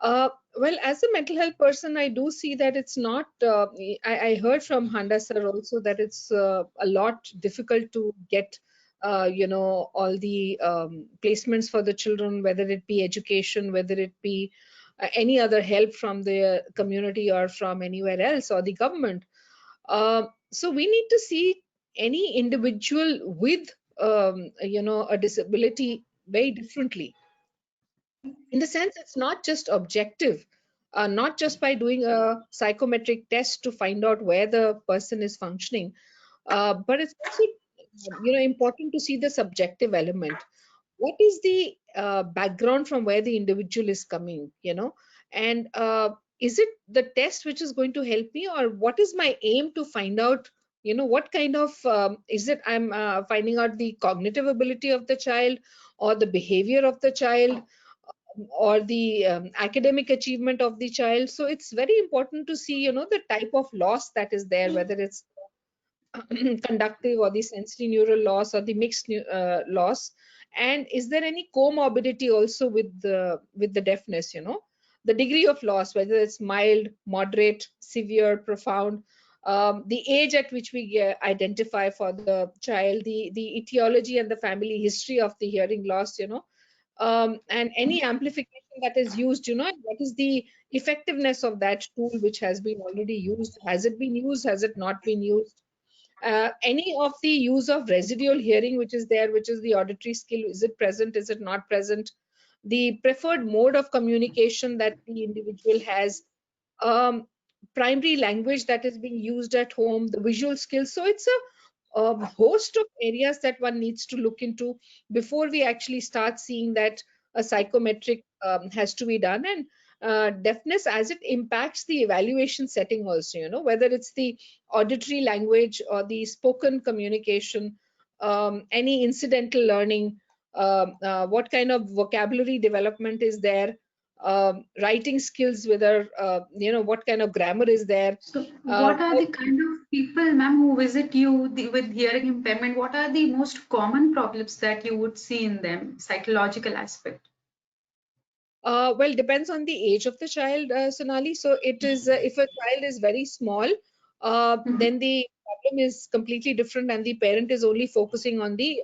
[SPEAKER 6] Well, as a mental health person, I do see that it's not, I heard from Handa sir also that it's a lot difficult to get, all the placements for the children, whether it be education, whether it be any other help from the community or from anywhere else or the government. So we need to see any individual with, a disability very differently. In the sense, it's not just objective, not just by doing a psychometric test to find out where the person is functioning, but it's also, important to see the subjective element. What is the background from where the individual is coming, and is it the test which is going to help me, or what is my aim to find out, what kind of, is it I'm finding out the cognitive ability of the child or the behavior of the child, or the academic achievement of the child. So it's very important to see, the type of loss that is there, whether it's conductive or the sensory neural loss or the mixed loss, and is there any comorbidity also with the deafness, the degree of loss, whether it's mild, moderate, severe, profound, the age at which we identify for the child, the etiology and the family history of the hearing loss, and any amplification that is used, what is the effectiveness of that tool which has been already used? Has it been used? Has it not been used? Any of the use of residual hearing which is there, which is the auditory skill, is it present, is it not present? The preferred mode of communication that the individual has, primary language that is being used at home, the visual skills. So it's a host of areas that one needs to look into before we actually start seeing that a psychometric has to be done. And deafness, as it impacts the evaluation setting also, whether it's the auditory language or the spoken communication, any incidental learning, what kind of vocabulary development is there, writing skills, whether what kind of grammar is there.
[SPEAKER 2] So what are the kind of people, ma'am, who visit you with hearing impairment? What are the most common problems that you would see in them, psychological aspect?
[SPEAKER 6] Well, depends on the age of the child, Sonali. So it is, if a child is very small, then the problem is completely different, and the parent is only focusing on the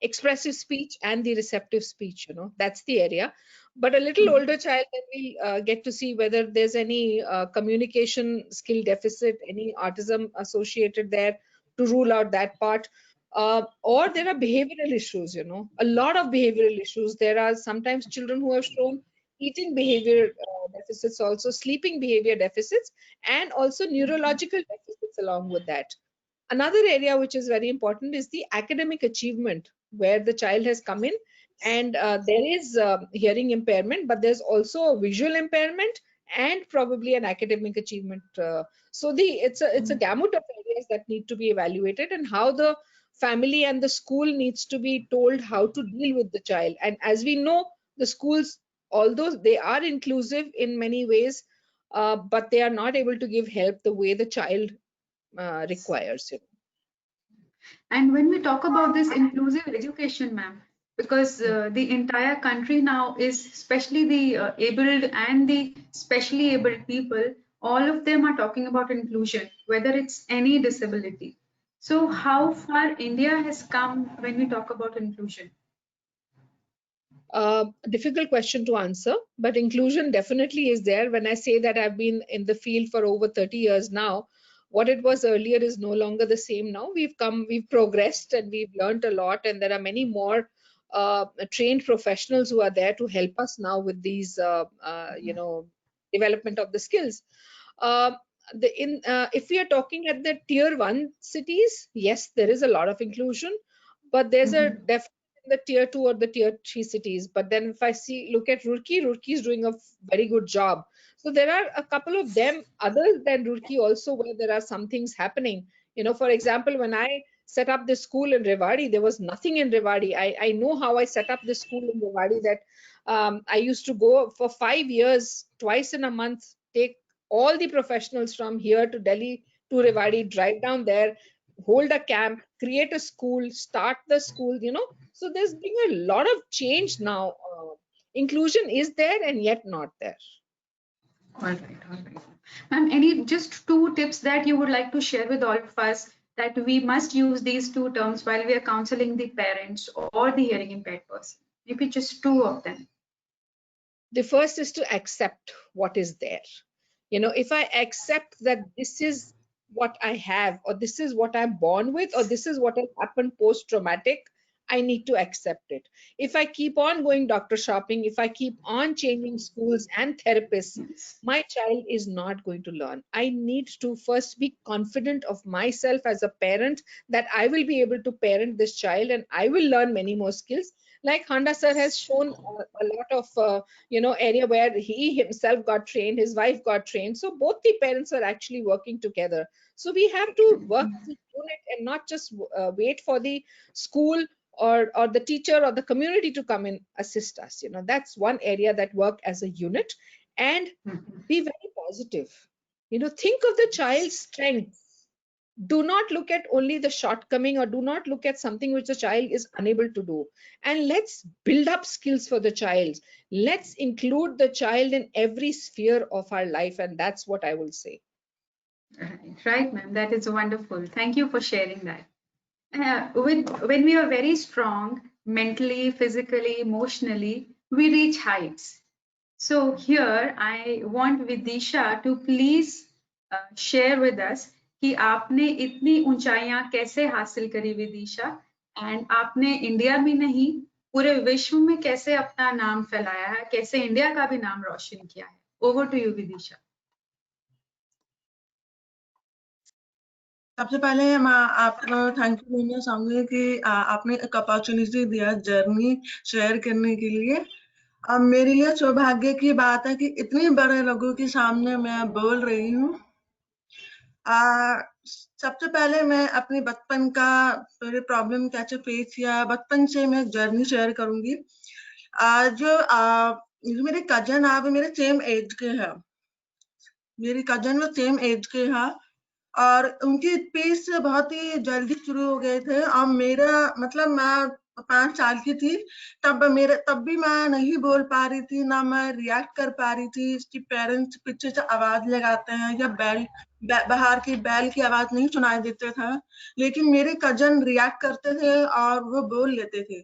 [SPEAKER 6] expressive speech and the receptive speech. That's the area. But a little older child, then we'll get to see whether there's any communication skill deficit, any autism associated there, to rule out that part. Or there are behavioral issues, a lot of behavioral issues. There are sometimes children who have shown eating behavior deficits, also sleeping behavior deficits, and also neurological deficits along with that. Another area which is very important is the academic achievement, where the child has come in and there is hearing impairment, but there's also a visual impairment and probably an academic achievement. So it's a gamut of areas that need to be evaluated, and how the family and the school needs to be told how to deal with the child. And as we know, the schools, although they are inclusive in many ways, but they are not able to give help the way the child requires.
[SPEAKER 2] And when we talk about this inclusive education, ma'am, because the entire country now is, especially the abled and the specially abled people, all of them are talking about inclusion, whether it's any disability. So how far India has come when we talk about inclusion?
[SPEAKER 6] Difficult question to answer, but inclusion definitely is there. When I say that I've been in the field for over 30 years now, what it was earlier is no longer the same now. We've progressed, and we've learned a lot, and there are many more trained professionals who are there to help us now with these, development of the skills. If we are talking at the tier 1 cities, yes, there is a lot of inclusion, but there's a definitely the tier 2 or the tier 3 cities. But then if I look at Roorkee is doing a very good job. So there are a couple of them other than Roorkee also where there are some things happening. For example, when I set up this school in Rewari, there was nothing in Rewari. I know how I set up this school in Rewari, that I used to go for 5 years, twice in a month, take all the professionals from here to Delhi to Rewari, drive down there, hold a camp, create a school, start the school, So there's been a lot of change now. Inclusion is there and yet not there.
[SPEAKER 2] All right. Ma'am, just 2 tips that you would like to share with all of us, that we must use these 2 terms while we are counseling the parents or the hearing impaired person? Maybe just 2 of them.
[SPEAKER 6] The first is to accept what is there. If I accept that this is what I have, or this is what I'm born with, or this is what has happened post-traumatic, I need to accept it. If I keep on going doctor shopping, if I keep on changing schools and therapists, my child is not going to learn. I need to first be confident of myself as a parent, that I will be able to parent this child and I will learn many more skills. Like Handa sir has shown a lot of, area where he himself got trained, his wife got trained. So both the parents are actually working together. So we have to work as a unit and not just wait for the school or the teacher or the community to come and assist us. That's one area that work as a unit, and be very positive. Think of the child's strengths. Do not look at only the shortcoming, or do not look at something which the child is unable to do. And let's build up skills for the child. Let's include the child in every sphere of our life. And that's what I will say.
[SPEAKER 2] Right, ma'am. That is wonderful. Thank you for sharing that. When we are very strong, mentally, physically, emotionally, we reach heights. So here I want Vidisha to please share with us कि आपने इतनी ऊंचाइयां कैसे हासिल करी Vidisha, and आपने India में नहीं पूरे विश्व में कैसे अपना नाम फैलाया है, कैसे इंडिया का भी नाम रोशन किया है. Over to you Vidisha.
[SPEAKER 7] सबसे पहले मैं आपको थैंक यू बोलना चाहूंगी कि आपने एक अपॉर्चुनिटी दिया जर्नी शेयर करने के लिए. अब मेरे लिए सौभाग्य की बात है कि इतने बड़े लोगों के सामने मैं बोल रही हूँ. सबसे पहले मैं अपने बचपन का मेरे प्रॉब्लम कैसे फेस किया, बचपन से मैं जर्नी शेयर करूंगी. जो मेरे कजन है, वो मेरे सेम एज के हैं, मेरी कजन वो सेम एज के हैं और उनकी स्पीच बहुत ही जल्दी शुरू हो गए थे। और मेरा मतलब मैं 5 साल की थी तब भी मैं नहीं बोल पा रही थी, ना मैं रिएक्ट कर पा रही थी। इसकी पेरेंट्स पीछे से आवाज लगाते हैं या बाहर की बैल की आवाज नहीं सुनाई देते था, लेकिन मेरे कजन रिएक्ट करते थे और वो बोल लेते थे।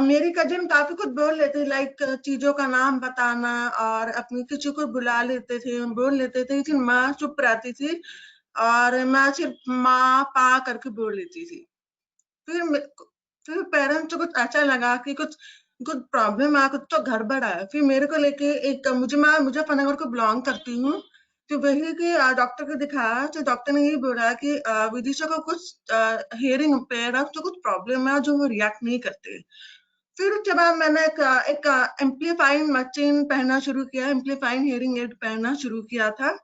[SPEAKER 7] मेरी कजन काफी कुछ बोल लेते, लाइक चीजों का नाम बताना और अपनी किसी को बुला लेते थे, बोल लेते थे, लेकिन माँ चुप रहती थी और मैं सिर्फ माँ पा करके बोल लेती थी। फिर पेरेंट्स को कुछ ऐसा लगा कि कुछ कुछ प्रॉब्लम है, कुछ तो गड़बड़ है। फिर मेरे को लेके एक मुझे पनागढ़ को बिलोंग करती हूँ, तो वही कि डॉक्टर को दिखाया तो डॉक्टर ने यही बोला कि विदिशा को कुछ हियरिंग इम्पेयर है, तो कुछ प्रॉब्लम है जो वो रिएक्ट नहीं करते। फिर उसके बाद मैंने एक एम्पलीफाइंग मशीन पहनना शुरू किया, एम्पलीफाइंग हियरिंग एड पहनना शुरू किया था।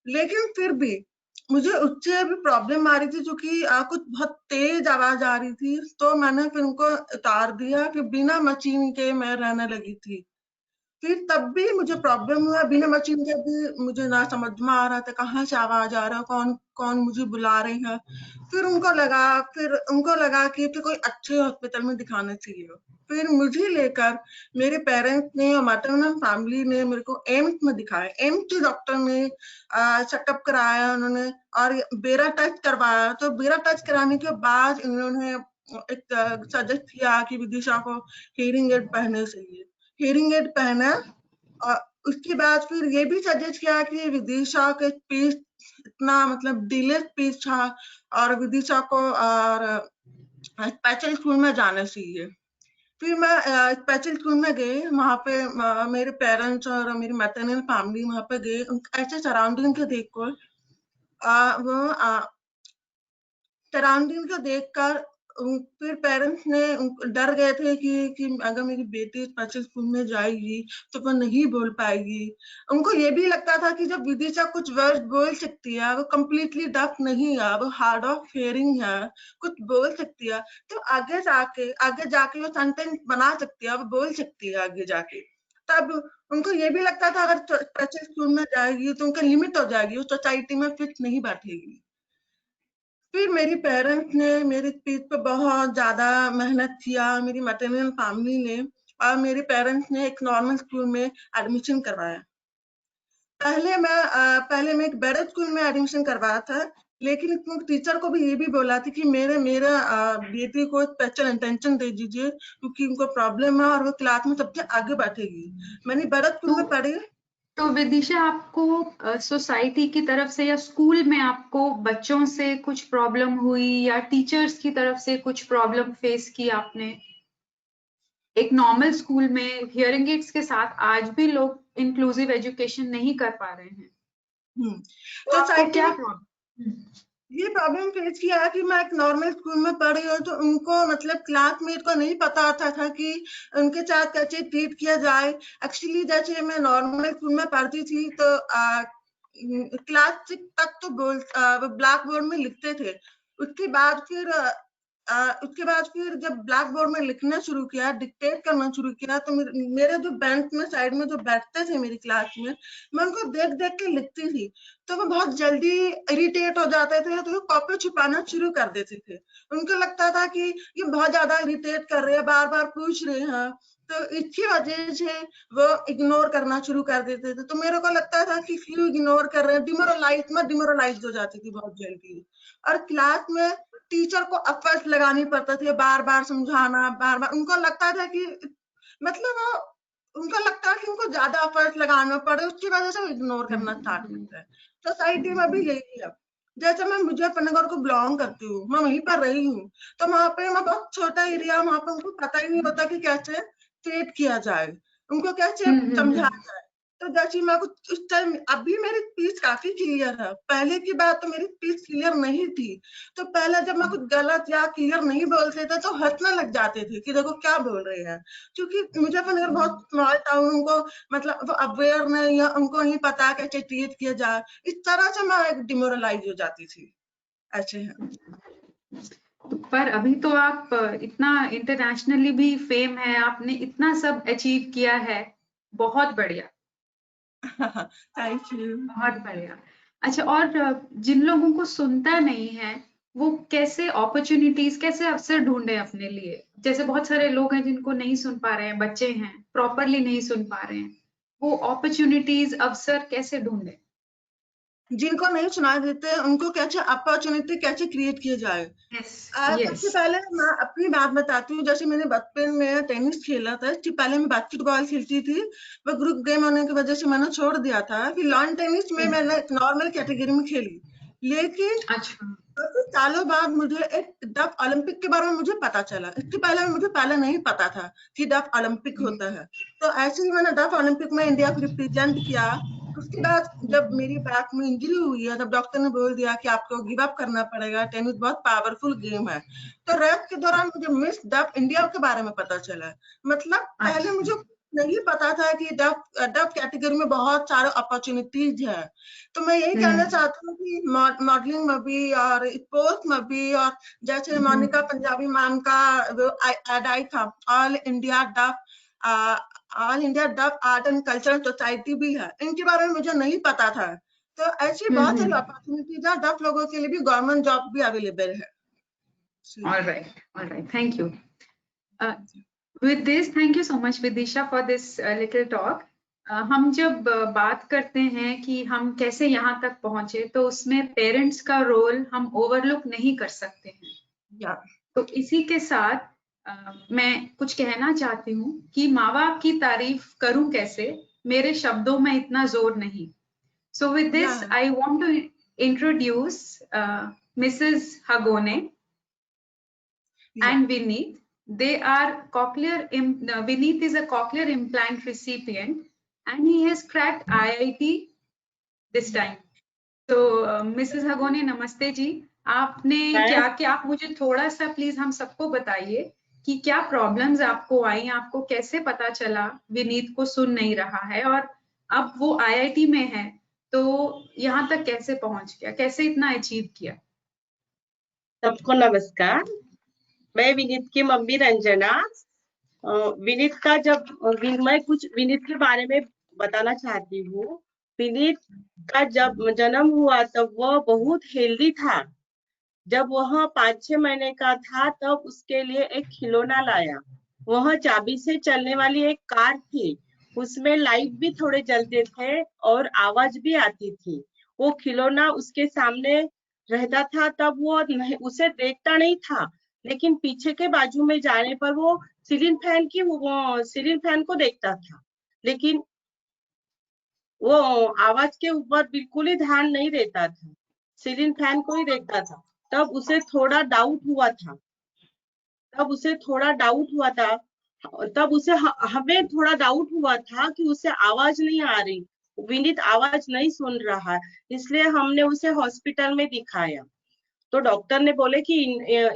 [SPEAKER 7] लेकिन फिर भी मुझे उससे भी प्रॉब्लम आ रही थी, जो कि कुछ बहुत तेज आवाज आ रही थी, तो मैंने फिर उनको उतार दिया, फिर बिना मशीन के मैं रहने लगी थी। फिर तब भी मुझे प्रॉब्लम हुआ, बिना मशीन के भी मुझे ना समझ में आ रहा था कहाँ से आवाज आ रहा है, कौन कौन मुझे बुला रहे हैं। फिर उनको लगा कि कोई अच्छे हॉस्पिटल में दिखाना चाहिए। फिर मुझे लेकर मेरे पेरेंट्स ने और मैटरनल फैमिली ने मेरे को एम्स में दिखाया। एम्स के डॉक्टर ने चेकअप कराया उन्होंने और बेरा टेस्ट करवाया। तो बेरा टेस्ट कराने के बाद इन्होंने एक सजेस्ट किया कि विदिशा को हियरिंग एड पहनने चाहिए। हियरिंग एड पहना और उसके बाद फिर ये भी सजेस्ट किया कि विदिशा के स्पीच इतना मतलब डिले स्पीच था और विदिशा को और स्पेशल स्कूल में जाना चाहिए। फिर मैं स्पेशल स्कूल में गई, वहाँ पे मेरे पेरेंट्स और मेरी मैटरनल फैमिली वहाँ पे गए। ऐसे सराउंडिंग को देखकर वो सराउंडिंग को देखकर फिर पेरेंट्स ने डर गए थे कि अगर मेरी बेटी स्पेशल स्कूल में जाएगी तो वो नहीं बोल पाएगी। उनको ये भी लगता था कि जब विदिशा कुछ वर्ड बोल सकती है, वो कम्प्लीटली डफ नहीं है, वो हार्ड ऑफ हियरिंग है, कुछ बोल सकती है, तो आगे जाके वो सेंटेंस बना सकती है, वो बोल सकती है आगे जाके। तब उनको ये भी लगता था अगर स्पेशल स्कूल में जाएगी तो उनका लिमिट हो जाएगी, वो सोसाइटी में फिट नहीं बैठेगी। फिर मेरी पेरेंट्स ने मेरी स्पीच पे बहुत ज्यादा मेहनत किया, मेरी मैटरनल फैमिली ने, और मेरे पेरेंट्स ने एक नॉर्मल स्कूल में एडमिशन करवाया। पहले मैं एक बड़े स्कूल में एडमिशन करवाया था, लेकिन टीचर को भी ये भी बोला था कि मेरा बेटी को स्पेशल अटेंशन दे दीजिए क्योंकि उनको प्रॉब्लम है और वो क्लास में सबसे आगे बैठेगी। मैंने बड़े स्कूल में पढ़ी।
[SPEAKER 2] तो विदिशा, आपको सोसाइटी की तरफ से या स्कूल में आपको बच्चों से कुछ प्रॉब्लम हुई या टीचर्स की तरफ से कुछ प्रॉब्लम फेस की आपने? एक नॉर्मल स्कूल में हियरिंग एड्स के साथ आज भी लोग इंक्लूसिव एजुकेशन नहीं कर पा रहे हैं, तो आपको क्या प्रॉब्लम?
[SPEAKER 7] ये प्रॉब्लम फेस किया है कि मैं एक नॉर्मल स्कूल में पढ़ी हूँ, तो उनको मतलब क्लासमेट को नहीं पता आता था कि उनके साथ कैसे ट्रीट किया जाए। एक्चुअली जैसे मैं नॉर्मल स्कूल में पढ़ती थी तो क्लास 6 तक तो ब्लैक बोर्ड में लिखते थे। उसके बाद फिर जब ब्लैक बोर्ड में लिखना शुरू किया, डिक्टेट करना शुरू किया, तो मेरे जो बेंच में साइड में जो बैठते थे मेरी क्लास में, मैं उनको देख देख के लिखती थी, तो वो बहुत जल्दी इरिटेट हो जाते थे, तो वो कॉपी छुपाना शुरू कर देते थे। उनको लगता था कि ये बहुत ज्यादा इरिटेट कर रहे हैं, बार बार पूछ रहे हैं, तो इसकी वजह से वो इग्नोर करना शुरू कर देते थे। तो मेरे को लगता था कि क्यों इग्नोर कर रहे हैं, डिमोरलाइज हो जाती थी बहुत जल्दी। और क्लास में टीचर को एफर्ट्स लगानी पड़ते थे, बार बार समझाना, बार बार उनको लगता था कि मतलब उनको लगता है कि उनको ज्यादा एफर्ट लगाना पड़े, उसकी वजह से इग्नोर करना स्टार्ट करते हैं। सोसाइटी में भी यही है। जैसे मैं मुजफ्फरनगर को बिलोंग करती हूँ, मैं वहीं पर रही हूँ, तो वहां पे मैं बहुत छोटा एरिया, वहां पे उनको पता ही नहीं होता कि कैसे ट्रीट किया जाए, उनको कैसे समझाया जाए। तो जैसे मैं कुछ उस टाइम, अभी मेरी स्पीच काफी क्लियर है, पहले की बात तो मेरी स्पीच क्लियर नहीं थी। तो पहले जब मैं कुछ गलत या क्लियर नहीं बोलते थे तो हंसने लग जाते थे कि देखो क्या बोल रहे हैं, क्योंकि मुजफ्फरनगर बहुत स्मॉल टाउन, उनको मतलब अवेयर नहीं, या उनको नहीं पता कैसे ट्रीट किया जाए, इस तरह से मैं डिमोरलाइज हो जाती थी। ऐसे है।
[SPEAKER 2] पर अभी तो आप इतना इंटरनेशनली भी फेम है, आपने इतना सब अचीव किया है, बहुत बढ़िया,
[SPEAKER 7] थैंक यू।
[SPEAKER 2] बहुत बढ़िया। अच्छा, और जिन लोगों को सुनता नहीं है, वो कैसे अपॉर्चुनिटीज, कैसे अवसर ढूंढे अपने लिए? जैसे बहुत सारे लोग हैं जिनको नहीं सुन पा रहे हैं, बच्चे हैं प्रॉपरली नहीं सुन पा रहे हैं, वो अपॉर्चुनिटीज, अवसर कैसे ढूंढे?
[SPEAKER 7] जिनको नहीं सुनाई देते उनको कैसे अपॉर्चुनिटी कैसे क्रिएट किया जाए।
[SPEAKER 2] यस,
[SPEAKER 7] सबसे पहले मैं अपनी बात बताती हूँ। जैसे मैंने बचपन में टेनिस खेला था, इससे पहले मैं बास्केटबॉल खेलती थी, वो ग्रुप गेम होने की वजह से मैंने छोड़ दिया था। फिर लॉन टेनिस में मैंने नॉर्मल कैटेगरी में खेली, लेकिन
[SPEAKER 2] अच्छा,
[SPEAKER 7] काफी सालों बाद मुझे एक डफ ओलंपिक के बारे में मुझे पता चला। इसके पहले मुझे पहले नहीं पता था कि डफ ओलंपिक होता है। तो ऐसे ही मैंने डफ ओलंपिक में इंडिया को रिप्रेजेंट किया। उसके बाद जब मेरी बैक में इंजरी हुई है, तब डॉक्टर ने बोल दिया कि आपको गिव अप करना पड़ेगा, टेनिस बहुत पावरफुल गेम है। तो रेस्ट के दौरान मुझे मिस डफ इंडिया के बारे में पता चला। मतलब पहले मुझे नहीं पता था कि डफ कैटेगरी में बहुत सारे अपॉर्चुनिटीज है। तो मैं यही कहना चाहती हूँ कि मॉडलिंग में भी और स्पोर्ट्स में भी, और जैसे मोनिका पंजाबी मैम का एड आई था, ऑल इंडिया डफ आर्ट एंड कल्चरल सोसाइटी भी है, इनके बारे में मुझे नहीं पता था। तो ऐसी बहुत सारी अपॉर्चुनिटीज है, डफ लोगों के लिए भी गवर्नमेंट जॉब भी अवेलेबल है।
[SPEAKER 2] all right, thank you. With this, thank you so much Vidisha for this little talk. हम जब बात करते हैं कि हम कैसे यहाँ तक पहुंचे, तो उसमें पेरेंट्स का रोल हम ओवरलुक नहीं कर सकते हैं। तो इसी के साथ मैं कुछ कहना चाहती हूँ कि माँ बाप की तारीफ करूं कैसे, मेरे शब्दों में इतना जोर नहीं। So with this, I want to introduce Mrs. Hagone and Vineet. They are Vineet is a cochlear implant recipient and he has cracked IIT this time. So Mrs. Hagone, नमस्ते जी। आपने क्या क्या, आप मुझे थोड़ा सा प्लीज हम सबको बताइए कि क्या प्रॉब्लम्स आपको आई, आपको कैसे पता चला विनीत को सुन नहीं रहा है, और अब वो IIT में है, तो यहाँ तक कैसे पहुंच गया, कैसे इतना अचीव किया?
[SPEAKER 8] सबको नमस्कार, मैं विनीत की मम्मी रंजना। विनीत का मैं कुछ विनीत के बारे में बताना चाहती हूँ। विनीत का जब जन्म हुआ तब वह बहुत हेल्दी था। जब वह 5-6 महीने का था तब उसके लिए एक खिलौना लाया। वह चाबी से चलने वाली एक कार थी, उसमें लाइट भी थोड़े जलते थे और आवाज भी आती थी। वो खिलौना उसके सामने रहता था, तब वो उसे देखता नहीं था, लेकिन पीछे के बाजू में जाने पर वो सीलिंग फैन को देखता था, लेकिन वो आवाज के ऊपर बिल्कुल ही ध्यान नहीं देता था, सीलिंग फैन को ही देखता था। तब उसे थोड़ा डाउट हुआ था, हमें थोड़ा डाउट हुआ था कि उसे आवाज नहीं आ रही, विनीत आवाज नहीं सुन रहा, इसलिए हमने उसे हॉस्पिटल में दिखाया। तो डॉक्टर ने बोले कि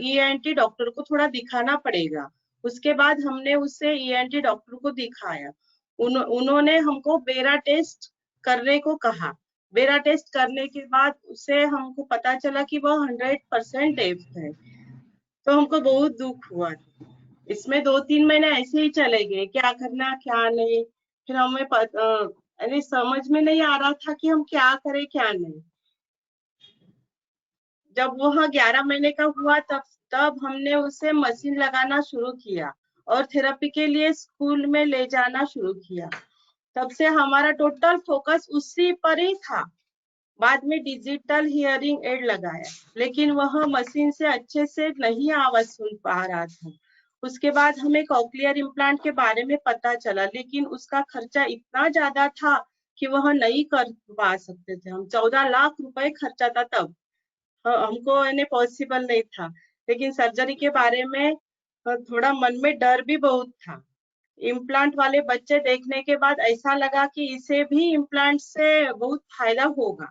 [SPEAKER 8] ENT डॉक्टर को थोड़ा दिखाना पड़ेगा। उसके बाद हमने उसे ENT डॉक्टर को दिखाया। उन्होंने हमको बेरा टेस्ट करने को कहा। बेरा टेस्ट करने के बाद उसे हमको पता चला कि वह 100% डेफ है। तो हमको बहुत दुख हुआ। इसमें 2-3 महीने ऐसे ही चले गए, क्या करना क्या नहीं। फिर हमें समझ में नहीं आ रहा था कि हम क्या करें क्या नहीं। जब वह 11 महीने का हुआ तब हमने उसे मशीन लगाना शुरू किया और थेरेपी के लिए स्कूल में ले जाना शुरू किया। तब से हमारा टोटल फोकस उसी पर ही था। बाद में डिजिटल हियरिंग एड लगाया, लेकिन वह मशीन से अच्छे से नहीं आवाज सुन पा रहा था। उसके बाद हमें कॉक्लियर इम्प्लांट के बारे में पता चला, लेकिन उसका खर्चा इतना ज्यादा था कि वह नहीं कर पा सकते थे। हम 14 लाख रुपए खर्चा था तब, हमको इन्हें पॉसिबल नहीं था। लेकिन सर्जरी के बारे में थोड़ा मन में डर भी बहुत था। इम्प्लांट वाले बच्चे देखने के बाद ऐसा लगा कि इसे भी इम्प्लांट से बहुत फायदा होगा,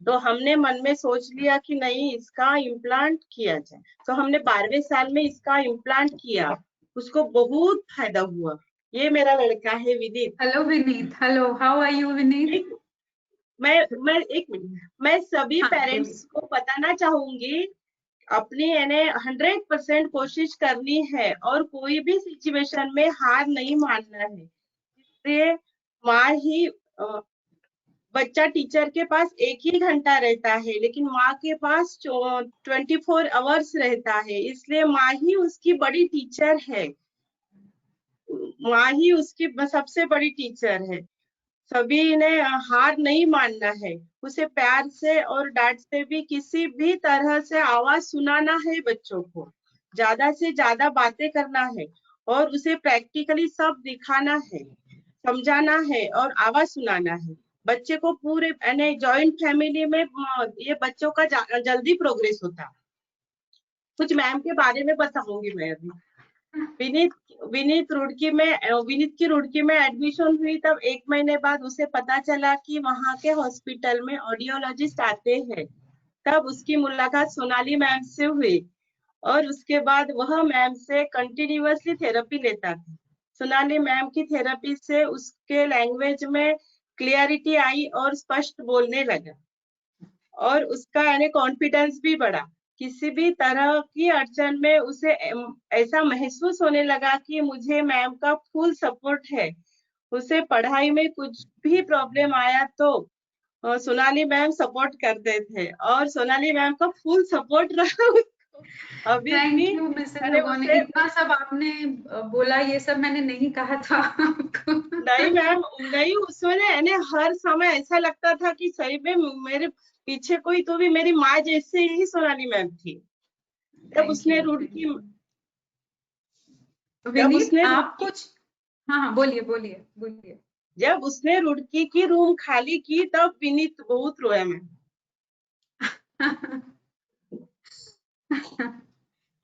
[SPEAKER 8] तो हमने मन में सोच लिया कि नहीं, इसका इम्प्लांट किया जाए। तो हमने 12वें साल में इसका इम्प्लांट किया, उसको बहुत फायदा हुआ। ये मेरा लड़का है Vineet.
[SPEAKER 2] Hello Vineet. Hello, how are you Vineet?
[SPEAKER 8] मैं एक मिनट, मैं सभी पेरेंट्स को बताना चाहूंगी, अपनी 100% कोशिश करनी है और कोई भी सिचुएशन में हार नहीं मानना है। इसलिए माँ ही बच्चा टीचर के पास 1 ही घंटा रहता है, लेकिन माँ के पास 24 आवर्स रहता है। इसलिए माँ ही उसकी बड़ी टीचर है, माँ ही उसकी सबसे बड़ी टीचर है। सभी ने हार नहीं मानना है, उसे प्यार से और डांट से भी किसी भी तरह से आवाज सुनाना है, बच्चों को ज्यादा से ज्यादा बातें करना है और उसे प्रैक्टिकली सब दिखाना है, समझाना है और आवाज सुनाना है। बच्चे को पूरे जॉइंट फैमिली में ये बच्चों का जल्दी प्रोग्रेस होता। कुछ मैम के बारे में बताऊंगी मैं अभी। विनीत की रुड़की में एडमिशन हुई, तब 1 महीने बाद उसे पता चला कि वहां के हॉस्पिटल में ऑडियोलॉजिस्ट आते हैं। तब उसकी मुलाकात सोनाली मैम से हुई और उसके बाद वह मैम से कंटिन्यूअसली थेरेपी लेता था। सोनाली मैम की थेरेपी से उसके लैंग्वेज में क्लियरिटी आई और स्पष्ट बोलने लगा और उसका कॉन्फिडेंस भी बढ़ा। किसी भी तरह की अड़चन में उसे ऐसा महसूस होने लगा कि मुझे मैम का फुल सपोर्ट है। उसे पढ़ाई में कुछ भी प्रॉब्लम आया तो सोनाली मैम सपोर्ट करते थे और सोनाली मैम का फुल सपोर्ट रहा उसको। अभी
[SPEAKER 2] थैंक यू मिसेस लोगोने, इतना सब आपने बोला, ये सब मैंने नहीं कहा था आपको।
[SPEAKER 8] नहीं मैम, नहीं उसमें हर समय ऐसा लगता था कि सही में मेरे पीछे कोई तो भी मेरी माँ जैसे ही सोनाली मैम थी। जब उसने रुड़की
[SPEAKER 2] विनीत आप कुछ, हाँ बोलिए बोलिए बोलिए।
[SPEAKER 8] जब उसने रुड़की की रूम खाली की तब विनीत बहुत रोया मैम।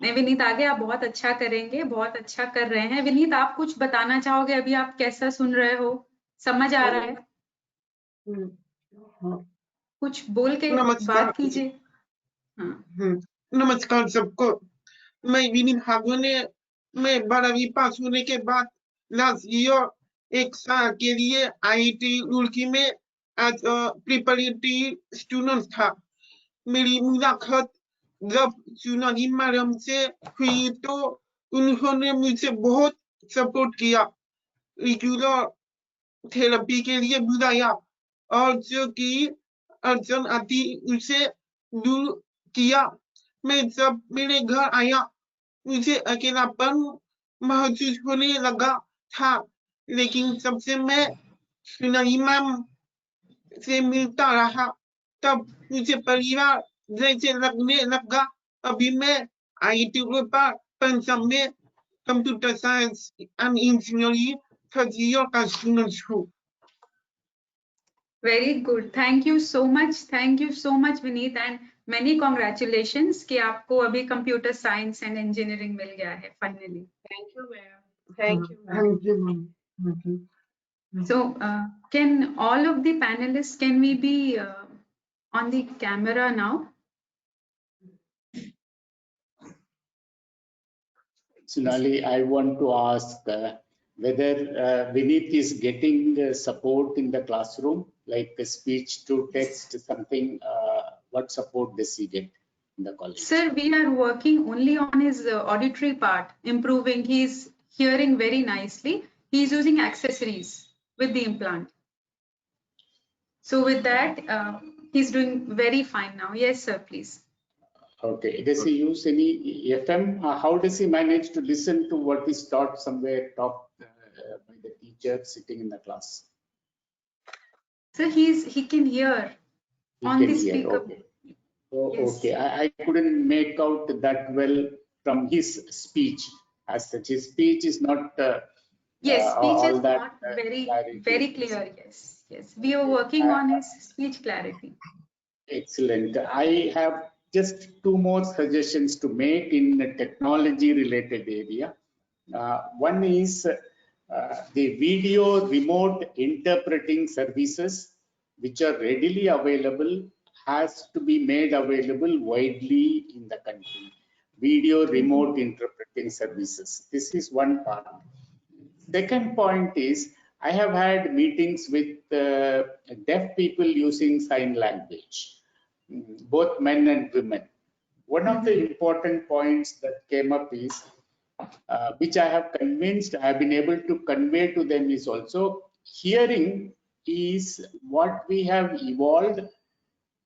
[SPEAKER 2] नहीं विनीत, आगे आप बहुत अच्छा करेंगे, बहुत अच्छा कर रहे हैं। विनीत आप कुछ बताना चाहोगे? अभी आप कैसा सुन रहे हो, समझ आ रहा है? कुछ बोल के बात कीजिए।
[SPEAKER 9] नमस्कार सबको। मैं विनीत हागोने, मैं 12वीं पास होने के बाद लास्ट ईयर 1 साल के लिए IIT रुड़की में एज प्रिपरेटरी स्टूडेंट था। मेरी मुलाकात जब सोनाली मैडम से हुई तो उन्होंने मुझे बहुत सपोर्ट किया, रेगुलर थेरेपी के लिए बुलाया और जो कि अड़चन आती उसे दूर किया। मैं जब मेरे घर आया मुझे अकेलापन महसूस होने लगा था, लेकिन जब से मैं सोनाली मैम से मिलता रहा तब मुझे परिवार जैसे लगने लगा। अभी मैं IIT पंजाब में computer science and engineering third year का स्टूडेंट हूँ।
[SPEAKER 2] Very good, thank you so much Vineet, and many congratulations कि आपको अभी कंप्यूटर साइंस एंड इंजीनियरिंग मिल गया है finally.
[SPEAKER 8] Thank you ma'am. Thank you ma'am.
[SPEAKER 2] So, can all of the panelists, can we be on the camera now?
[SPEAKER 4] Sonali, I want to ask whether Vineet is getting support in the classroom, like speech to text, something. What support does he get in the college?
[SPEAKER 2] Sir, we are working only on his auditory part, improving. He's hearing very nicely. He's using accessories with the implant. So with that, he's doing very fine now. Yes, sir, please.
[SPEAKER 4] Okay. Does he use any FM? How does he manage to listen to what is taught somewhere taught by the teacher sitting in the class?
[SPEAKER 2] So he can hear on the speaker.
[SPEAKER 4] Okay. Oh, yes. Okay. I couldn't make out that well from his speech. As such, his speech is not.
[SPEAKER 2] Yes, speech is not very clear. Yes. We are working on his speech clarity.
[SPEAKER 4] Excellent. I have just 2 more suggestions to make in a technology related area. One is the video remote interpreting services, which are readily available, has to be made available widely in the country. Video remote interpreting services. This is one part. Second point is, I have had meetings with deaf people using sign language, both men and women. One of the important points that came up is, which I have been able to convey to them, is also hearing is what we have evolved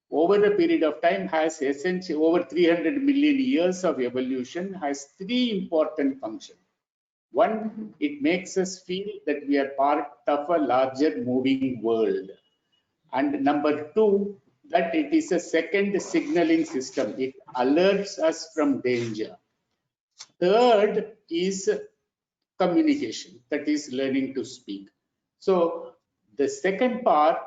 [SPEAKER 4] over a period of time, has essentially over 300 million years of evolution, has three important functions. One, it makes us feel that we are part of a larger moving world. And number two, that it is a second signaling system. It alerts us from danger. Third is communication, that is learning to speak. So the second part,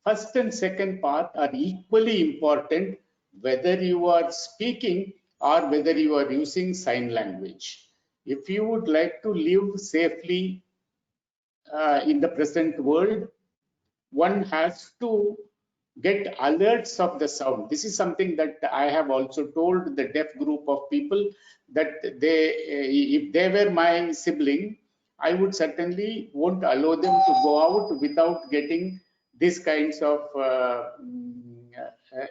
[SPEAKER 4] first and second part are equally important, whether you are speaking or whether you are using sign language. If you would like to live safely in the present world, one has to get alerts of the sound. This is something that I have also told the deaf group of people, that if they were my sibling, I would certainly won't allow them to go out without getting these kinds of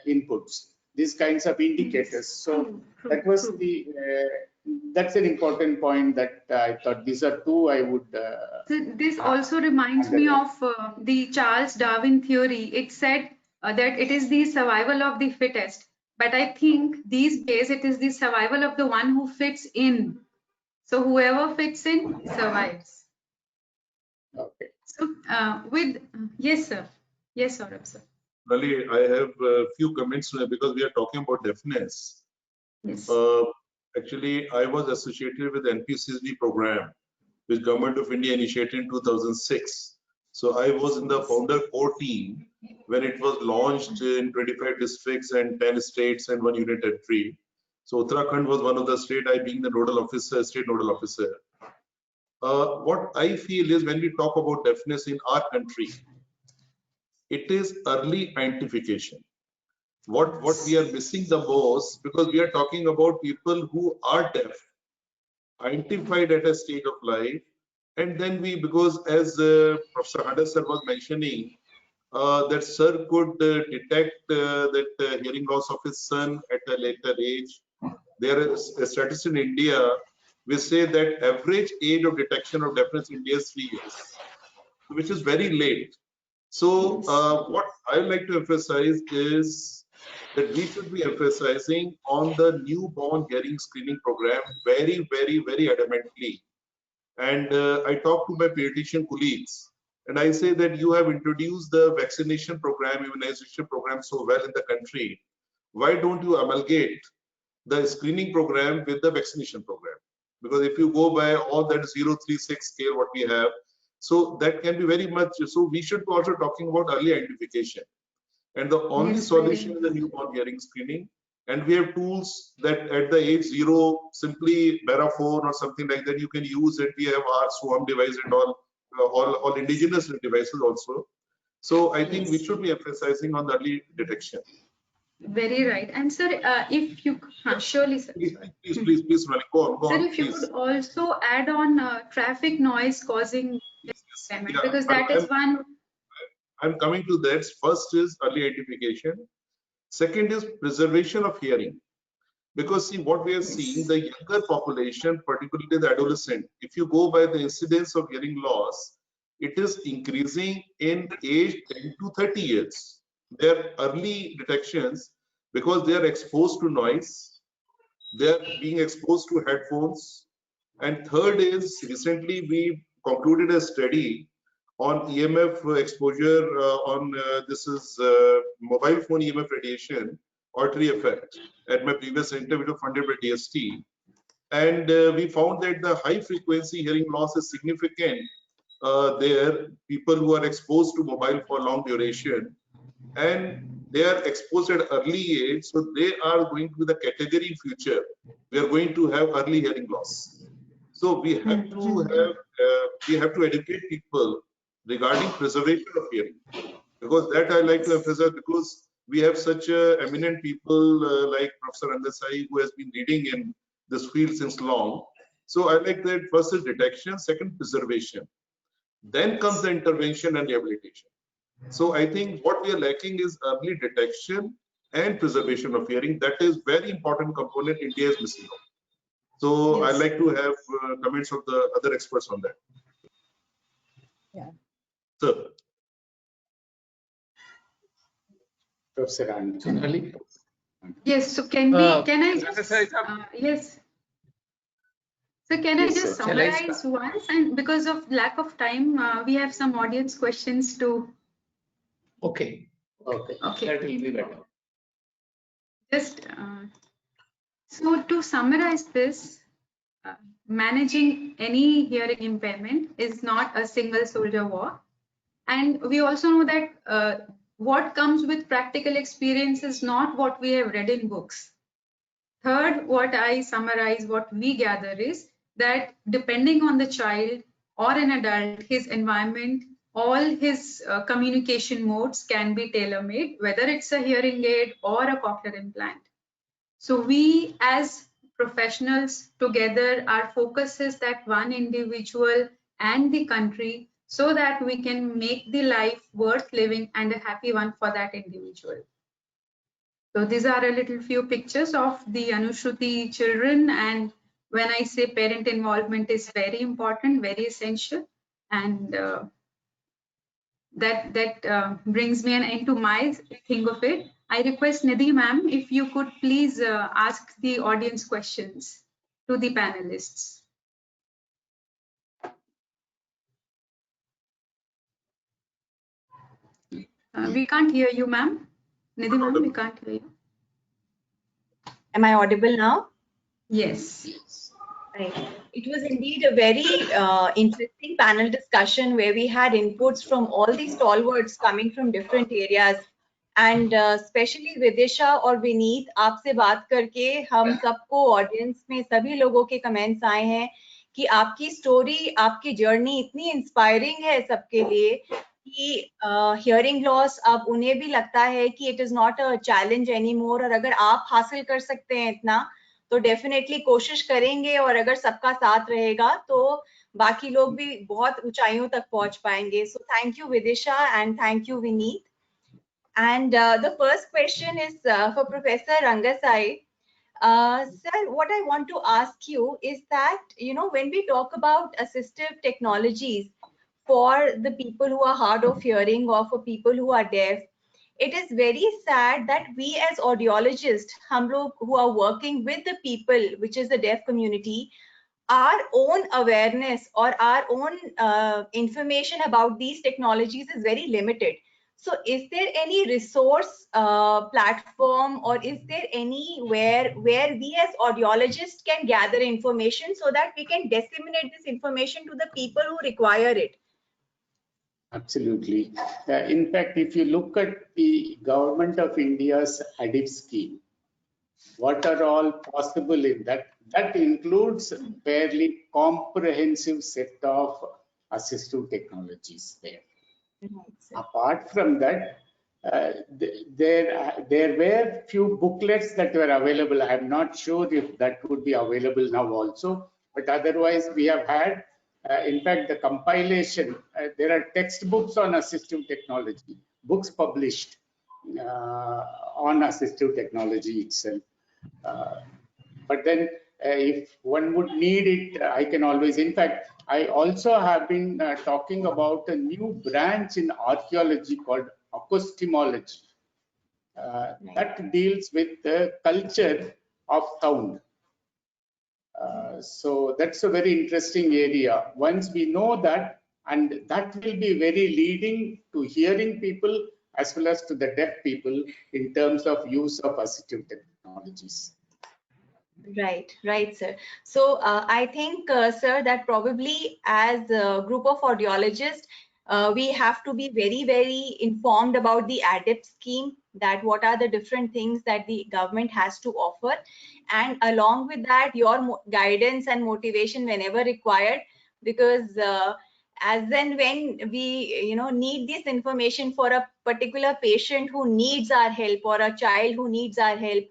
[SPEAKER 4] inputs, these kinds of indicators. So that was the that's an important point that I thought these are two I would.
[SPEAKER 2] This also reminds me of the Charles Darwin theory. It said that it is the survival of the fittest, but I think these days it is the survival of the one who fits in. So whoever fits in survives.
[SPEAKER 4] Okay.
[SPEAKER 2] So yes, sir. Yes, Saurabh, sir.
[SPEAKER 3] Ali, I have a few comments because we are talking about deafness.
[SPEAKER 2] Yes.
[SPEAKER 3] Actually, I was associated with the NPCSD program, which Government of India initiated in 2006. So I was in the founder core team when it was launched in 25 districts and 10 states and 1 union territory. So Uttarakhand was one of the state, I being the nodal officer, state nodal officer. What I feel is when we talk about deafness in our country, it is early identification. What we are missing the most, because we are talking about people who are deaf, identified at a stage of life, and then we, because as Professor Hada sir was mentioning, that sir could detect that hearing loss of his son at a later age. There is a statistic in India, we say that average age of detection of deafness in India is 3 years, which is very late. So what I would like to emphasize is that we should be emphasizing on the newborn hearing screening program very, very, very adamantly. And I talk to my pediatrician colleagues, and I say that you have introduced the vaccination program, immunization program so well in the country. Why don't you amalgate the screening program with the vaccination program? Because if you go by all that 036 scale what we have, so that can be very much, so we should be also talking about early identification. And the only solution is the newborn hearing screening. And we have tools that at the age 0, simply Baraphone or something like that, you can use it. We have our Swarm device and all indigenous devices also. So I think we should be emphasizing on the early detection.
[SPEAKER 2] Very right. And sir, if you surely, sir.
[SPEAKER 3] Please, Malik, go on.
[SPEAKER 2] Sir, if you could also add on traffic noise causing impairment, because that is one.
[SPEAKER 3] I'm coming to that. First is early identification. Second is preservation of hearing. Because see, what we are seeing, the younger population, particularly the adolescent, if you go by the incidence of hearing loss, it is increasing in age 10 to 30 years. Their early detections, because they are exposed to noise, they are being exposed to headphones. And third is, recently we concluded a study on EMF exposure on this is mobile phone EMF radiation, auditory effect, at my previous center, which was funded by DST. And we found that the high frequency hearing loss is significant there, people who are exposed to mobile for long duration, and they are exposed at early age, so they are going to be the category in future. We are going to have early hearing loss. So we have to educate people regarding preservation of hearing, because that I like to emphasize, because we have such eminent people like Professor Andesai, who has been leading in this field since long. So I like that first is detection, second preservation, then comes the intervention and rehabilitation. So I think what we are lacking is early detection and preservation of hearing. That is very important component India is missing out. So
[SPEAKER 6] Yes.
[SPEAKER 3] I'd like to have comments of the other experts on that.
[SPEAKER 6] Yeah.
[SPEAKER 3] Sir.
[SPEAKER 4] Professor Anand.
[SPEAKER 5] Sonali?
[SPEAKER 2] Yes, so can I just, yes. So can I
[SPEAKER 4] Yes,
[SPEAKER 2] just
[SPEAKER 4] sir.
[SPEAKER 2] summarize once, and because of lack of time, we have some audience questions too.
[SPEAKER 5] Okay.
[SPEAKER 4] Okay.
[SPEAKER 2] Okay.
[SPEAKER 5] That will be better.
[SPEAKER 2] Just so to summarize this, managing any hearing impairment is not a single soldier war. And we also know that what comes with practical experience is not what we have read in books. Third, what I summarize, what we gather is that depending on the child or an adult, his environment, all his communication modes can be tailor-made, whether it's a hearing aid or a cochlear implant. So we as professionals together, our focus is that one individual and the country, so that we can make the life worth living and a happy one for that individual. So these are a little few pictures of the Anushruti children, and when I say parent involvement is very important, very essential, and that brings me an end to my thing of it. I request Nidhi ma'am, if you could please ask the audience questions to the panelists. We can't hear you, ma'am. Nidhi ma'am, we can't hear you.
[SPEAKER 10] Am I audible now?
[SPEAKER 2] Yes.
[SPEAKER 10] Right. It was indeed a very interesting panel discussion where we had inputs from all these stalwarts coming from different areas. And especially Vidisha और विनीत आपसे बात करके हम सबको audience में सभी लोगों के कमेंट्स आए हैं कि आपकी स्टोरी, आपकी जर्नी इतनी इंस्पायरिंग है सबके लिए कि हियरिंग लॉस अब उन्हें भी लगता है कि it is not a challenge any more, और अगर आप हासिल कर सकते हैं इतना तो डेफिनेटली कोशिश करेंगे, और अगर सबका साथ रहेगा तो बाकी लोग भी बहुत ऊंचाइयों तक पहुंच पाएंगे. So thank you Vidisha and thank you Vineet. And the first question is for Professor Rangasai. Sir, what I want to ask you is that, you know, when we talk about assistive technologies for the people who are hard of hearing or for people who are deaf, it is very sad that we as audiologists, hum log who are working with the people, which is the deaf community, our own awareness or our own information about these technologies is very limited. So is there any resource platform, or is there anywhere where we as audiologists can gather information so that we can disseminate this information to the people who require it?
[SPEAKER 4] Absolutely. In fact, if you look at the Government of India's ADIF scheme, what are all possible in that? That includes a fairly comprehensive set of assistive technologies there. Apart from that, there were few booklets that were available. I'm not sure if that would be available now also, but otherwise we have had, in fact, the compilation, there are textbooks on assistive technology, books published on assistive technology itself. But then if one would need it, I can always, in fact, I also have been talking about a new branch in archaeology called acoustomology. That deals with the culture of sound. So that's a very interesting area. Once we know that, and that will be very leading to hearing people as well as to the deaf people in terms of use of assistive technologies.
[SPEAKER 10] Right, sir. So I think, sir, that probably as a group of audiologists, we have to be very, very informed about the ADIP scheme, that what are the different things that the government has to offer. And along with that, your guidance and motivation whenever required, because as then when we, you know, need this information for a particular patient who needs our help or a child who needs our help,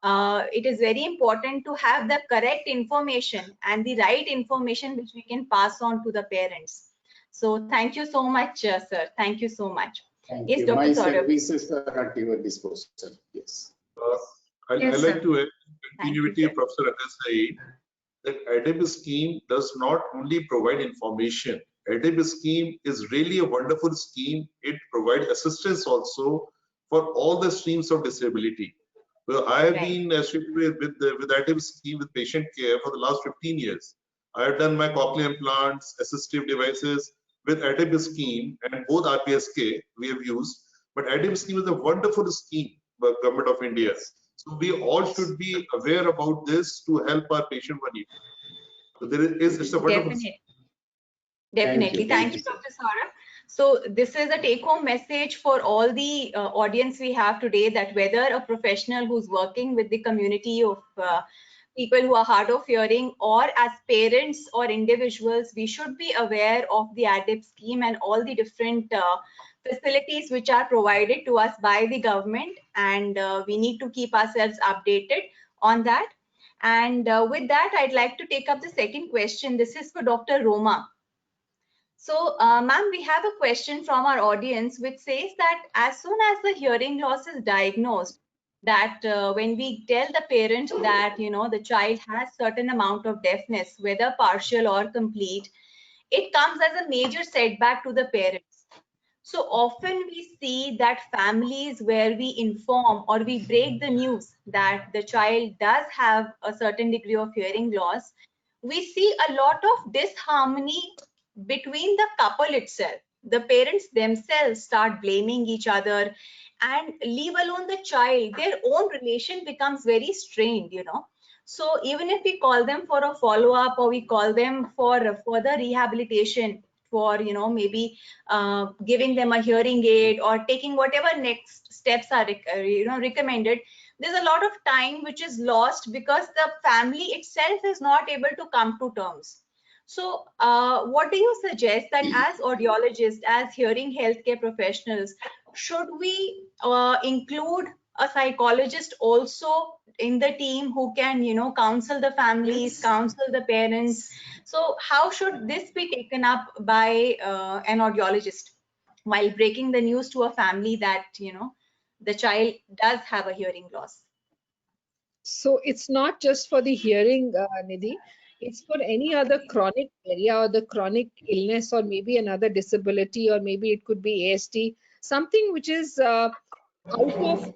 [SPEAKER 10] it is very important to have the correct information and the right information which we can pass on to the parents. So thank you so much, sir. Thank you so much.
[SPEAKER 4] Thank
[SPEAKER 10] Yes,
[SPEAKER 4] you.
[SPEAKER 10] Dr.
[SPEAKER 4] My
[SPEAKER 10] Saurabh.
[SPEAKER 4] services are at your disposal. Yes.
[SPEAKER 3] I'd
[SPEAKER 2] Yes,
[SPEAKER 3] like
[SPEAKER 2] sir.
[SPEAKER 3] to add
[SPEAKER 10] Thank you,
[SPEAKER 3] continuity
[SPEAKER 10] sir.
[SPEAKER 3] of Professor Anas said that ADEB scheme does not only provide information. ADEB scheme is really a wonderful scheme. It provides assistance also for all the streams of disability. Well, I have
[SPEAKER 10] Right.
[SPEAKER 3] been associated with ADEB scheme with patient care for the last 15 years. I have done my cochlear implants, assistive devices with ADEB scheme, and both RPSK we have used. But ADEB scheme is a wonderful scheme by Government of India. So we all should be aware about this to help our patient when needed. So it's a wonderful.
[SPEAKER 10] Definitely. Thank you,
[SPEAKER 4] sir.
[SPEAKER 10] Dr. Saurabh. So this is a take-home message for all the audience we have today, that whether a professional who's working with the community of people who are hard of hearing, or as parents or individuals, we should be aware of the ADEB scheme and all the different facilities which are provided to us by the government, and we need to keep ourselves updated on that. And with that, I'd like to take up the second question. This is for Dr. Roma. So, ma'am, we have a question from our audience which says that as soon as the hearing loss is diagnosed, that when we tell the parent that, you know, the child has certain amount of deafness, whether partial or complete, it comes as a major setback to the parents. So often we see that families where we inform or we break the news that the child does have a certain degree of hearing loss, we see a lot of disharmony between the couple itself. The parents themselves start blaming each other, and leave alone the child, their own relation becomes very strained, you know. So even if we call them for a follow-up, or we call them for further rehabilitation, for, you know, maybe giving them a hearing aid or taking whatever next steps are recommended, there's a lot of time which is lost because the family itself is not able to come to terms. So what do you suggest that as audiologists, as hearing healthcare professionals, should we include a psychologist also in the team who can, you know, counsel the families, counsel the parents? So how should this be taken up by an audiologist while breaking the news to a family that, you know, the child does have a hearing loss?
[SPEAKER 6] So it's not just for the hearing, Nidhi, it's for any other chronic area or the chronic illness, or maybe another disability, or maybe it could be ASD, something which is out of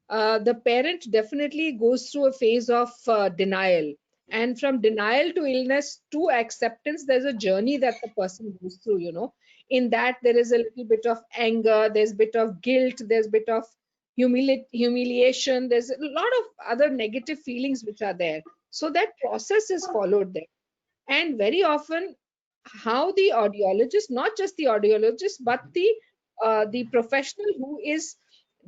[SPEAKER 6] the parent definitely goes through a phase of denial. And from denial to illness to acceptance, there's a journey that the person goes through, you know. In that, there is a little bit of anger, there's a bit of guilt, there's a bit of humiliation, there's a lot of other negative feelings which are there. So that process is followed there. And very often, how the audiologist, not just the audiologist, but the professional who is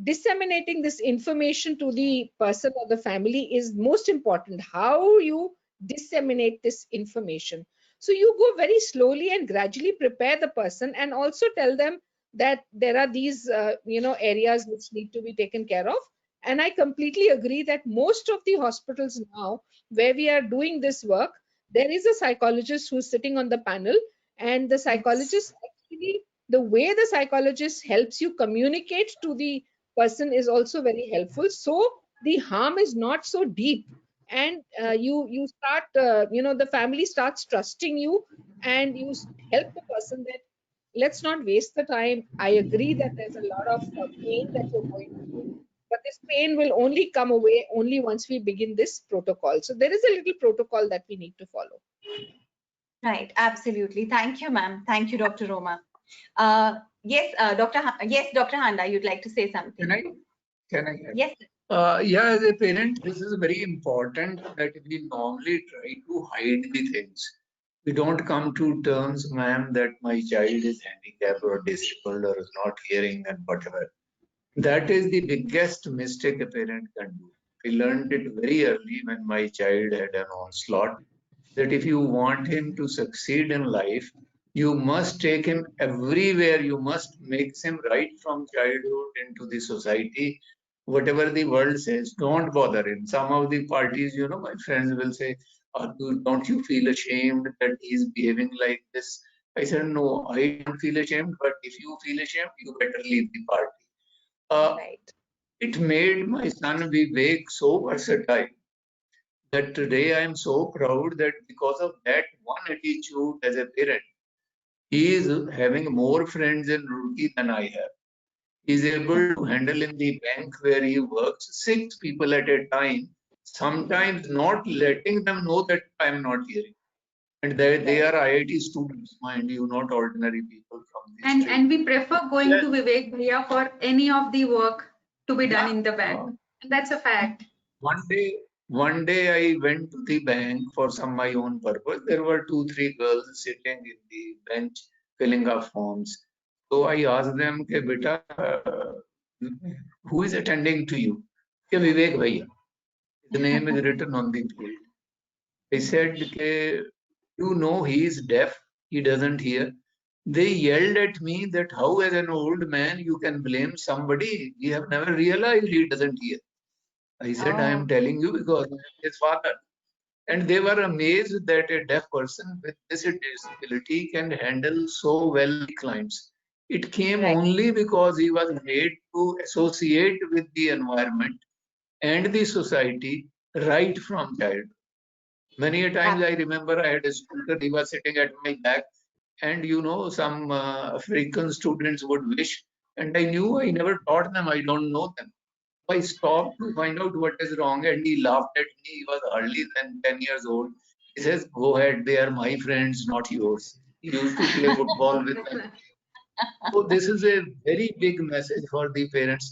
[SPEAKER 6] disseminating this information to the person or the family is most important. How you disseminate this information. So you go very slowly and gradually prepare the person, and also tell them that there are these areas which need to be taken care of. And I completely agree that most of the hospitals now where we are doing this work, there is a psychologist who's sitting on the panel, and the psychologist actually, the way the psychologist helps you communicate to the person is also very helpful. So the harm is not so deep, and you start the family starts trusting you, and you help the person that let's not waste the time. I agree that there's a lot of pain that you're going through, but this pain will only come away only once we begin this protocol. So there is a little protocol that we need to follow.
[SPEAKER 10] Right, absolutely. Thank you, ma'am. Thank you, Dr. Roma. Yes, Dr. Handa, you'd like to say something?
[SPEAKER 5] Can I?
[SPEAKER 10] Yes.
[SPEAKER 5] Yeah, as a parent, this is very important that we normally try to hide the things. We don't come to terms, ma'am, that my child is handicapped or disabled or is not hearing and whatever. That is the biggest mistake a parent can do. I learned it very early when my child had an onslaught, that if you want him to succeed in life, you must take him everywhere. You must make him right from childhood into the society. Whatever the world says, don't bother him. Some of the parties, my friends will say, don't you feel ashamed that he's behaving like this? I said, no, I don't feel ashamed, but if you feel ashamed, you better leave the party.
[SPEAKER 10] Right.
[SPEAKER 5] It made my son Vivek so versatile that today I am so proud that because of that one attitude as a parent, he is having more friends in Roorkee than I have. He is able to handle in the bank where he works 6 people at a time, sometimes not letting them know that I am not here. And they are IIT students, mind you, not ordinary people from the street.
[SPEAKER 2] And we prefer going to Vivek Bhaiya for any of the work to be done in the bank. And that's a fact.
[SPEAKER 5] One day I went to the bank for some my own purpose. There were 2-3 girls sitting in the bench filling up forms. So I asked them, "Ke beta, who is attending to you?" "Ke Vivek Bhaiya." The name is written on the plate. I said, "Ke, you know he is deaf, he doesn't hear." They yelled at me that how as an old man you can blame somebody. We have never realized he doesn't hear. I said, I am telling you because I am his father. And they were amazed that a deaf person with this disability can handle so well the clients. It came only because he was made to associate with the environment and the society right from childhood. Many a times I remember I had a student, he was sitting at my back, and you know, some African students would wish, and I knew I never taught them, I don't know them. I stopped to find out what is wrong, and he laughed at me. He was hardly 10 years old. He says, "Go ahead, they are my friends, not yours." He used to play football with them. So this is a very big message for the parents.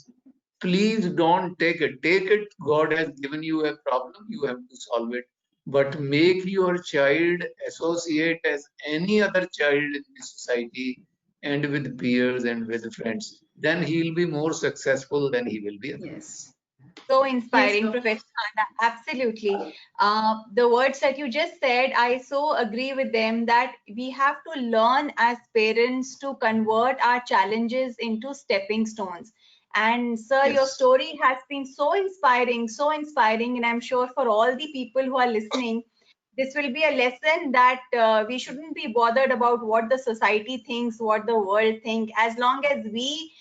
[SPEAKER 5] Please don't take it. Take it. God has given you a problem. You have to solve it. But make your child associate as any other child in the society and with peers and with friends. Then he'll be more successful than he will be.
[SPEAKER 2] Yes.
[SPEAKER 10] So inspiring, Professor Handa. Absolutely. The words that you just said, I so agree with them that we have to learn as parents to convert our challenges into stepping stones. And sir, your story has been so inspiring, and I'm sure for all the people who are listening, this will be a lesson that we shouldn't be bothered about what the society thinks, what the world thinks, as long as we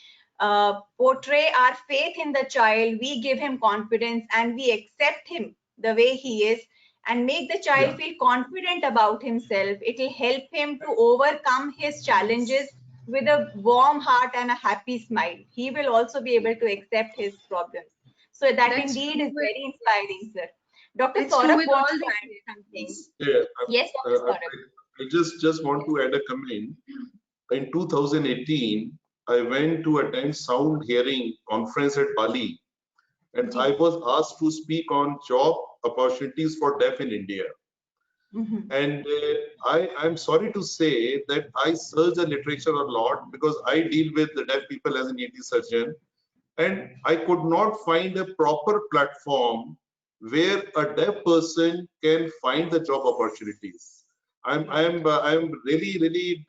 [SPEAKER 10] portray our faith in the child, we give him confidence and we accept him the way he is and make the child feel confident about himself. It will help him to overcome his challenges with a warm heart and a happy smile. He will also be able to accept his problems. So that indeed is very inspiring, sir. Dr. Saurabh wants to add something. Yes, Dr. Saurabh.
[SPEAKER 3] I just want to add a comment. In 2018, I went to attend sound hearing conference at Bali, and I was asked to speak on job opportunities for deaf in India. And I'm sorry to say that I searched the literature a lot because I deal with the deaf people as an ENT surgeon, and I could not find a proper platform where a deaf person can find the job opportunities. I'm really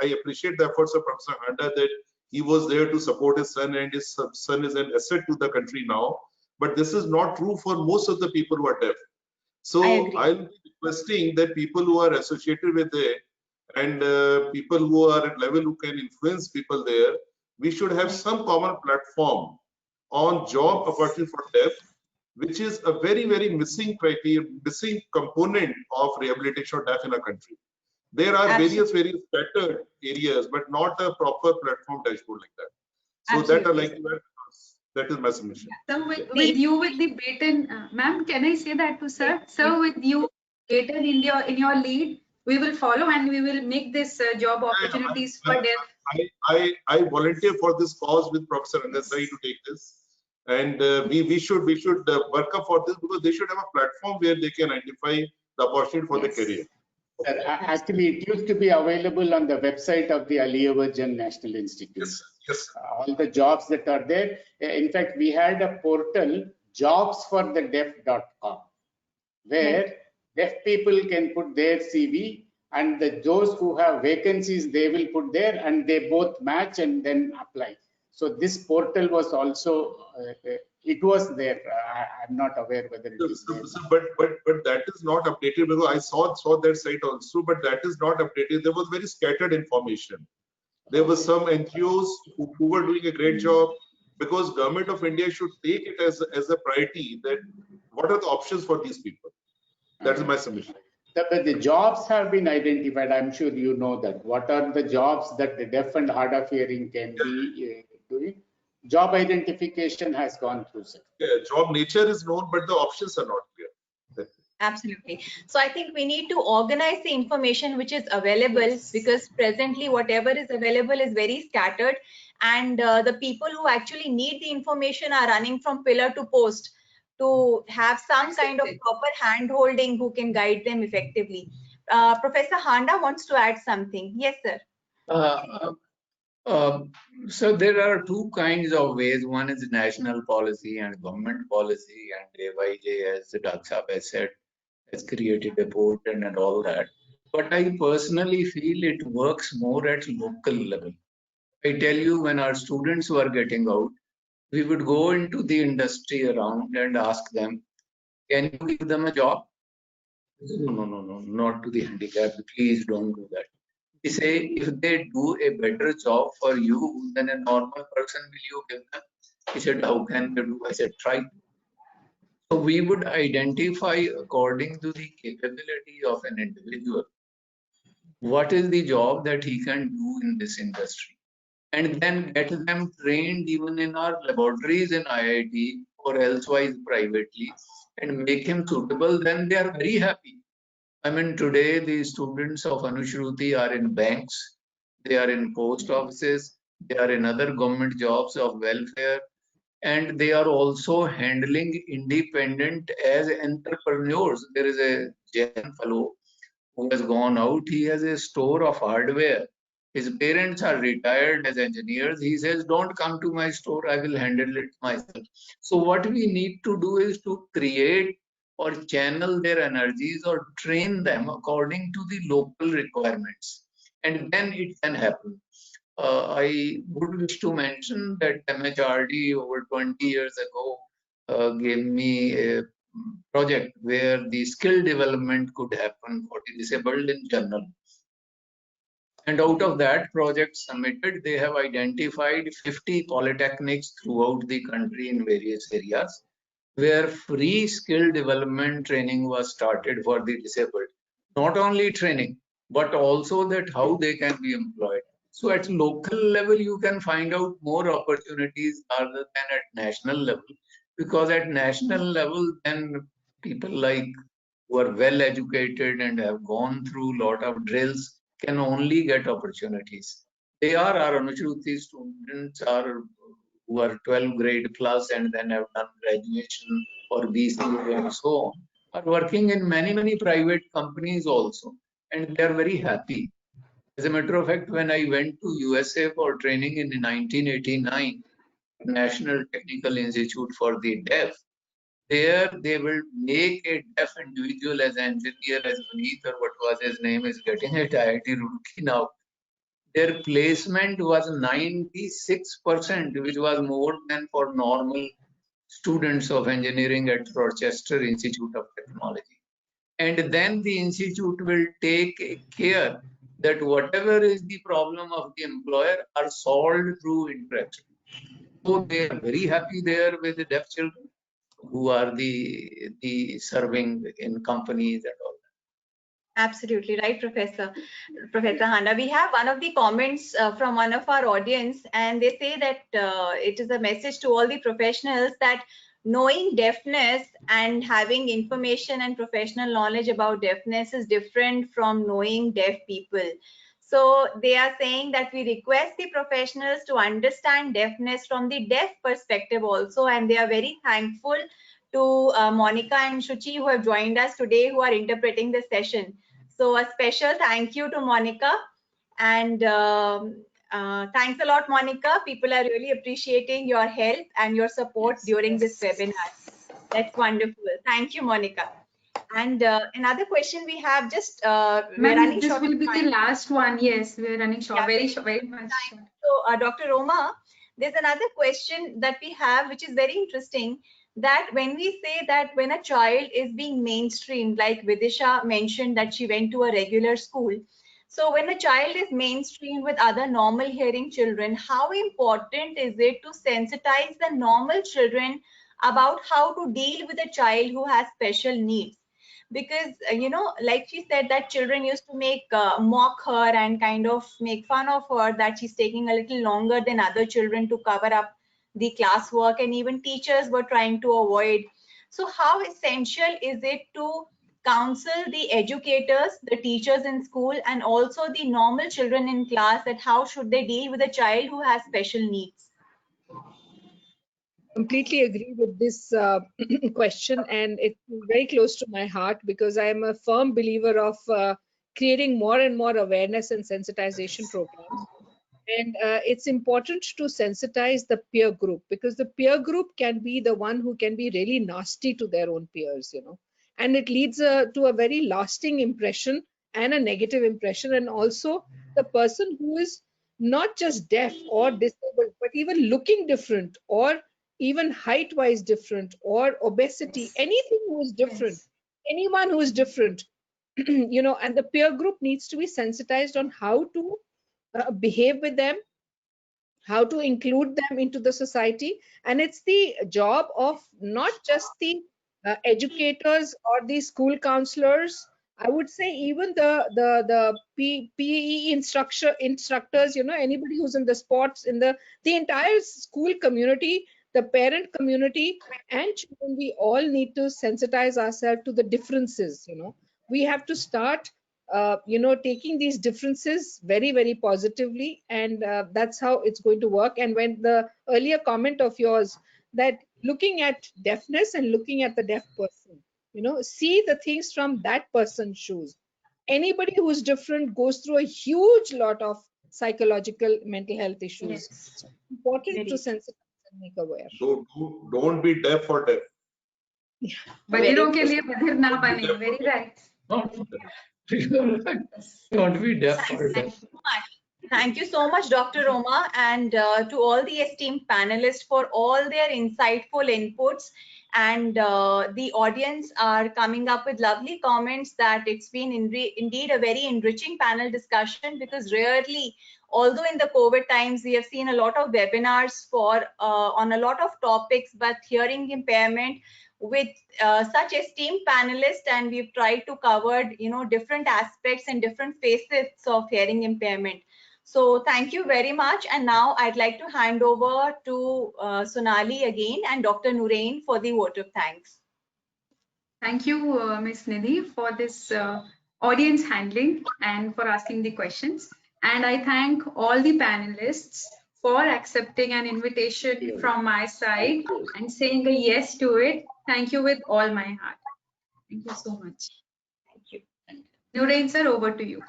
[SPEAKER 3] I appreciate the efforts of Professor Handa that he was there to support his son, and his son is an asset to the country now. But this is not true for most of the people who are deaf. So I'll be requesting that people who are associated with it and people who are at level who can influence people there, we should have some common platform on job opportunity for deaf, which is a very missing criteria, missing component of rehabilitation of deaf in a country. There are various scattered areas, but not a proper platform dashboard like that. So that is my submission.
[SPEAKER 2] So with you with the Baton, ma'am, can I say that to sir? So with you, Baton in your lead, we will follow and we will make this job opportunities for deaf.
[SPEAKER 3] I volunteer for this cause with Professor Andesai to take this, and we should work up for this because they should have a platform where they can identify the opportunity for the career.
[SPEAKER 4] Actually, it used to be available on the website of the Aliyavarjan National Institute.
[SPEAKER 3] Yes.
[SPEAKER 4] All the jobs that are there. In fact, we had a portal, jobsforthedeaf.com, where deaf people can put their CV, and those who have vacancies, they will put there, and they both match and then apply. So this portal was also, it was there. I'm not aware whether it is there.
[SPEAKER 3] But that is not updated, because I saw that site also, but that is not updated. There was very scattered information. There were some NGOs who were doing a great job, because Government of India should take it as a priority, that what are the options for these people. That is my submission.
[SPEAKER 4] The jobs have been identified. I'm sure you know that. What are the jobs that the deaf and hard of hearing can be doing? Job identification has gone through, sir.
[SPEAKER 3] Yeah, job nature is known, but the options are not clear.
[SPEAKER 10] Absolutely. So I think we need to organize the information which is available, because presently whatever is available is very scattered, and the people who actually need the information are running from pillar to post to have some kind of proper hand holding who can guide them effectively. Professor Handa wants to add something. Yes, sir.
[SPEAKER 5] So there are two kinds of ways. One is national policy and government policy, and AYJ, as Dr. Saab has said, has created a portal and all that. But I personally feel it works more at local level. I tell you, when our students were getting out, we would go into the industry around and ask them, can you give them a job? No, not to the handicapped. Please don't do that. We say, if they do a better job for you than a normal person, will you give them? He said, how can they do? I said, try. So we would identify, according to the capability of an individual, what is the job that he can do in this industry, and then get them trained even in our laboratories in IIT or elsewise privately, and make him suitable. Then they are very happy. I mean, today the students of Anushruti are in banks, they are in post offices, they are in other government jobs of welfare, and they are also handling independent as entrepreneurs. There is a Jain fellow who has gone out. He has a store of hardware. His parents are retired as engineers. He says, don't come to my store, I will handle it myself. So what we need to do is to create or channel their energies or train them according to the local requirements, and then it can happen. I would wish to mention that MHRD over 20 years ago gave me a project where the skill development could happen for the disabled in general. And out of that project submitted, they have identified 50 polytechnics throughout the country in various areas, where free skill development training was started for the disabled. Not only training, but also that how they can be employed. So at local level, you can find out more opportunities rather than at national level, because at national level, then people like who are well educated and have gone through a lot of drills can only get opportunities. They are our Anushruti students who are 12 grade plus and then have done graduation or BCA and so on, are working in many private companies also, and they are very happy. As a matter of fact, when I went to USA for training in 1989, National Technical Institute for the Deaf, there they will make a deaf individual as an engineer, as Vineet or what was his name is getting at IIT Roorkee now. Their placement was 96%, which was more than for normal students of engineering at Rochester Institute of Technology. And then the institute will take care that whatever is the problem of the employer are solved through interaction. So they are very happy there with the deaf children who are the serving in companies and all.
[SPEAKER 10] Absolutely right, Professor Handa. We have one of the comments from one of our audience, and they say that it is a message to all the professionals that knowing deafness and having information and professional knowledge about deafness is different from knowing deaf people. So they are saying that we request the professionals to understand deafness from the deaf perspective also, and they are very thankful to Monica and Shuchi who have joined us today, who are interpreting the session. So a special thank you to Monica, and thanks a lot, Monica. People are really appreciating your help and your support during this webinar. That's wonderful. Thank you, Monica. And another question we have, just
[SPEAKER 2] Ma'am, this will be the last one. Yes, we're running short, very much short.
[SPEAKER 10] So, Dr. Roma, There's another question that we have, which is very interesting, that when we say that when a child is being mainstreamed, like Vidisha mentioned that she went to a regular school. So when a child is mainstreamed with other normal hearing children, how important is it to sensitize the normal children about how to deal with a child who has special needs? Because like she said, that children used to make mock her and kind of make fun of her, that she's taking a little longer than other children to cover up the classwork, and even teachers were trying to avoid. So how essential is it to counsel the educators, the teachers in school, and also the normal children in class, that how should they deal with a child who has special needs?
[SPEAKER 6] Completely agree with this question, and it's very close to my heart because I am a firm believer of creating more and more awareness and sensitization programs. And it's important to sensitize the peer group, because the peer group can be the one who can be really nasty to their own peers, and it leads to a very lasting impression and a negative impression. And also the person who is not just deaf or disabled, but even looking different, or even height wise different, or obesity, anything who is different, anyone who is different, and the peer group needs to be sensitized on how to behave with them, how to include them into the society. And it's the job of not just the educators or the school counselors, I would say even the PE instructors, anybody who's in the sports, in the entire school community, the parent community, and children. We all need to sensitize ourselves to the differences. We have to start taking these differences very, very positively, and that's how it's going to work. And when the earlier comment of yours, that looking at deafness and looking at the deaf person, see the things from that person's shoes. Anybody who's different goes through a huge lot of psychological mental health issues.
[SPEAKER 2] Yes.
[SPEAKER 6] So important
[SPEAKER 10] Very
[SPEAKER 6] to sensitize and make aware.
[SPEAKER 3] Don't be deaf or deaf.
[SPEAKER 2] बधिरों के लिए बधिर ना बने. Very right.
[SPEAKER 5] Don't be deaf or deaf.
[SPEAKER 10] Thank you so much, Dr. Roma, and to all the esteemed panelists for all their insightful inputs. And the audience are coming up with lovely comments that it's been indeed a very enriching panel discussion, because rarely, although in the COVID times, we have seen a lot of webinars on a lot of topics, but hearing impairment with such esteemed panelists, and we've tried to cover different aspects and different facets of hearing impairment. So thank you very much. And now I'd like to hand over to Sonali again and Dr. Nurain for the vote of thanks.
[SPEAKER 2] Thank you, Ms. Nidhi, for this audience handling and for asking the questions. And I thank all the panelists for accepting an invitation from my side and saying a yes to it. Thank you with all my heart. Thank you so much.
[SPEAKER 10] Thank you.
[SPEAKER 2] Nurain sir, over to you.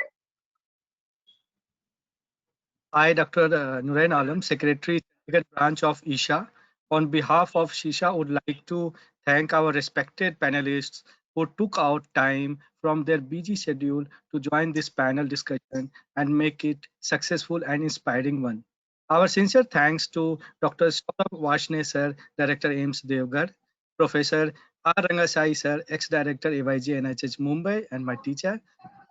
[SPEAKER 11] I, Dr. Nurain Alam, Secretary, Branch of Isha. On behalf of Shisha, would like to thank our respected panelists who took out time from their busy schedule to join this panel discussion and make it successful and inspiring one. Our sincere thanks to Dr. Saurabh Vashne sir, Director AIMS Devgarh, Professor R. Rangasai sir, ex-Director AYG NHH Mumbai and my teacher,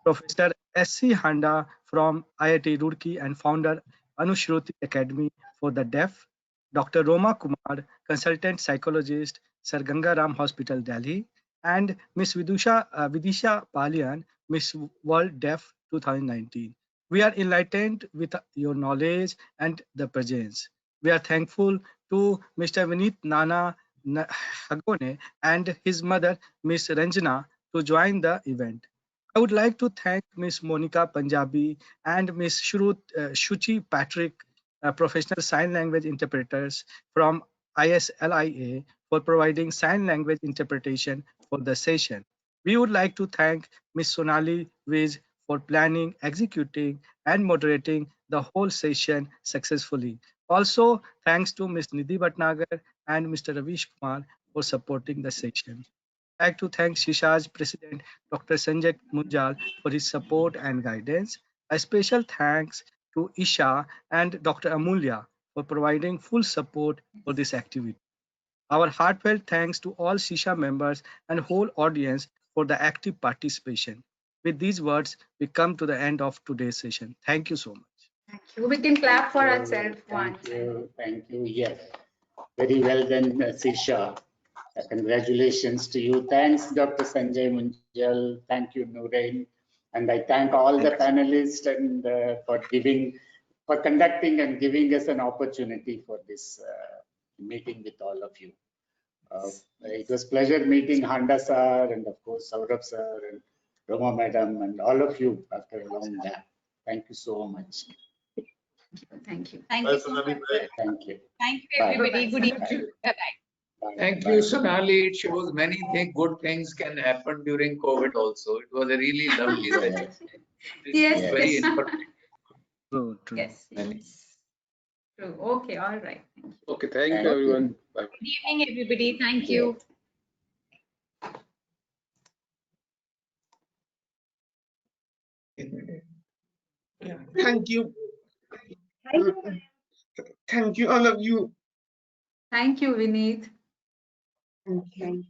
[SPEAKER 11] Professor S.C. Handa from IIT Roorkee and founder Anushruti Academy for the Deaf, Dr. Roma Kumar, consultant psychologist, Sir Gangaram Hospital, Delhi, and Ms. Vidisha Palian, Miss World Deaf 2019. We are enlightened with your knowledge and the presence. We are thankful to Mr. Vineet Nana Hagone and his mother, Miss Ranjana, to join the event. I would like to thank Ms. Monica Punjabi and Ms. Shuchi Patrick, professional sign language interpreters from ISLIA, for providing sign language interpretation for the session. We would like to thank Ms. Sonali Viz for planning, executing, and moderating the whole session successfully. Also, thanks to Ms. Nidhi Bhatnagar and Mr. Ravish Kumar for supporting the session. I'd like to thank Shisha's president, Dr. Sanjay Munjal, for his support and guidance. A special thanks to Isha and Dr. Amulya for providing full support for this activity. Our heartfelt thanks to all Shisha members and whole audience for the active participation. With these words, we come to the end of today's session. Thank you so much.
[SPEAKER 2] Thank you. We can clap for ourselves once.
[SPEAKER 4] Thank you. Thank you. Yes. Very well done, Sisha. Congratulations to you. Thanks, Dr. Sanjay Munjal. Thank you, Nurain. And I thank all the panelists and for conducting and giving us an opportunity for this meeting with all of you. It was pleasure meeting Handa sir and of course Saurabh sir and Roma madam and all of you after a long gap. Thank you so much.
[SPEAKER 2] Thank you.
[SPEAKER 10] Thank
[SPEAKER 3] Bye,
[SPEAKER 10] you so
[SPEAKER 3] Sonali.
[SPEAKER 10] much.
[SPEAKER 3] Bye.
[SPEAKER 4] Thank you.
[SPEAKER 10] Thank you,
[SPEAKER 4] Bye.
[SPEAKER 10] everybody. Good
[SPEAKER 2] Bye-bye.
[SPEAKER 10] evening. Bye-bye.
[SPEAKER 4] Bye.
[SPEAKER 5] Thank
[SPEAKER 4] Bye.
[SPEAKER 5] you, Sonali. It shows many good things can happen during COVID also. It was a really lovely session.
[SPEAKER 2] Yes.
[SPEAKER 5] Very
[SPEAKER 4] Yes.
[SPEAKER 5] informative.
[SPEAKER 11] True, true.
[SPEAKER 2] Yes. True. Okay. All right. Thank you.
[SPEAKER 1] Okay, thank you
[SPEAKER 4] Thank you.
[SPEAKER 1] everyone. Bye.
[SPEAKER 10] Good evening, everybody. Thank you.
[SPEAKER 5] Yeah.
[SPEAKER 9] Thank you. Thank you, all of you.
[SPEAKER 2] Thank you, Vineet.
[SPEAKER 8] Thank you.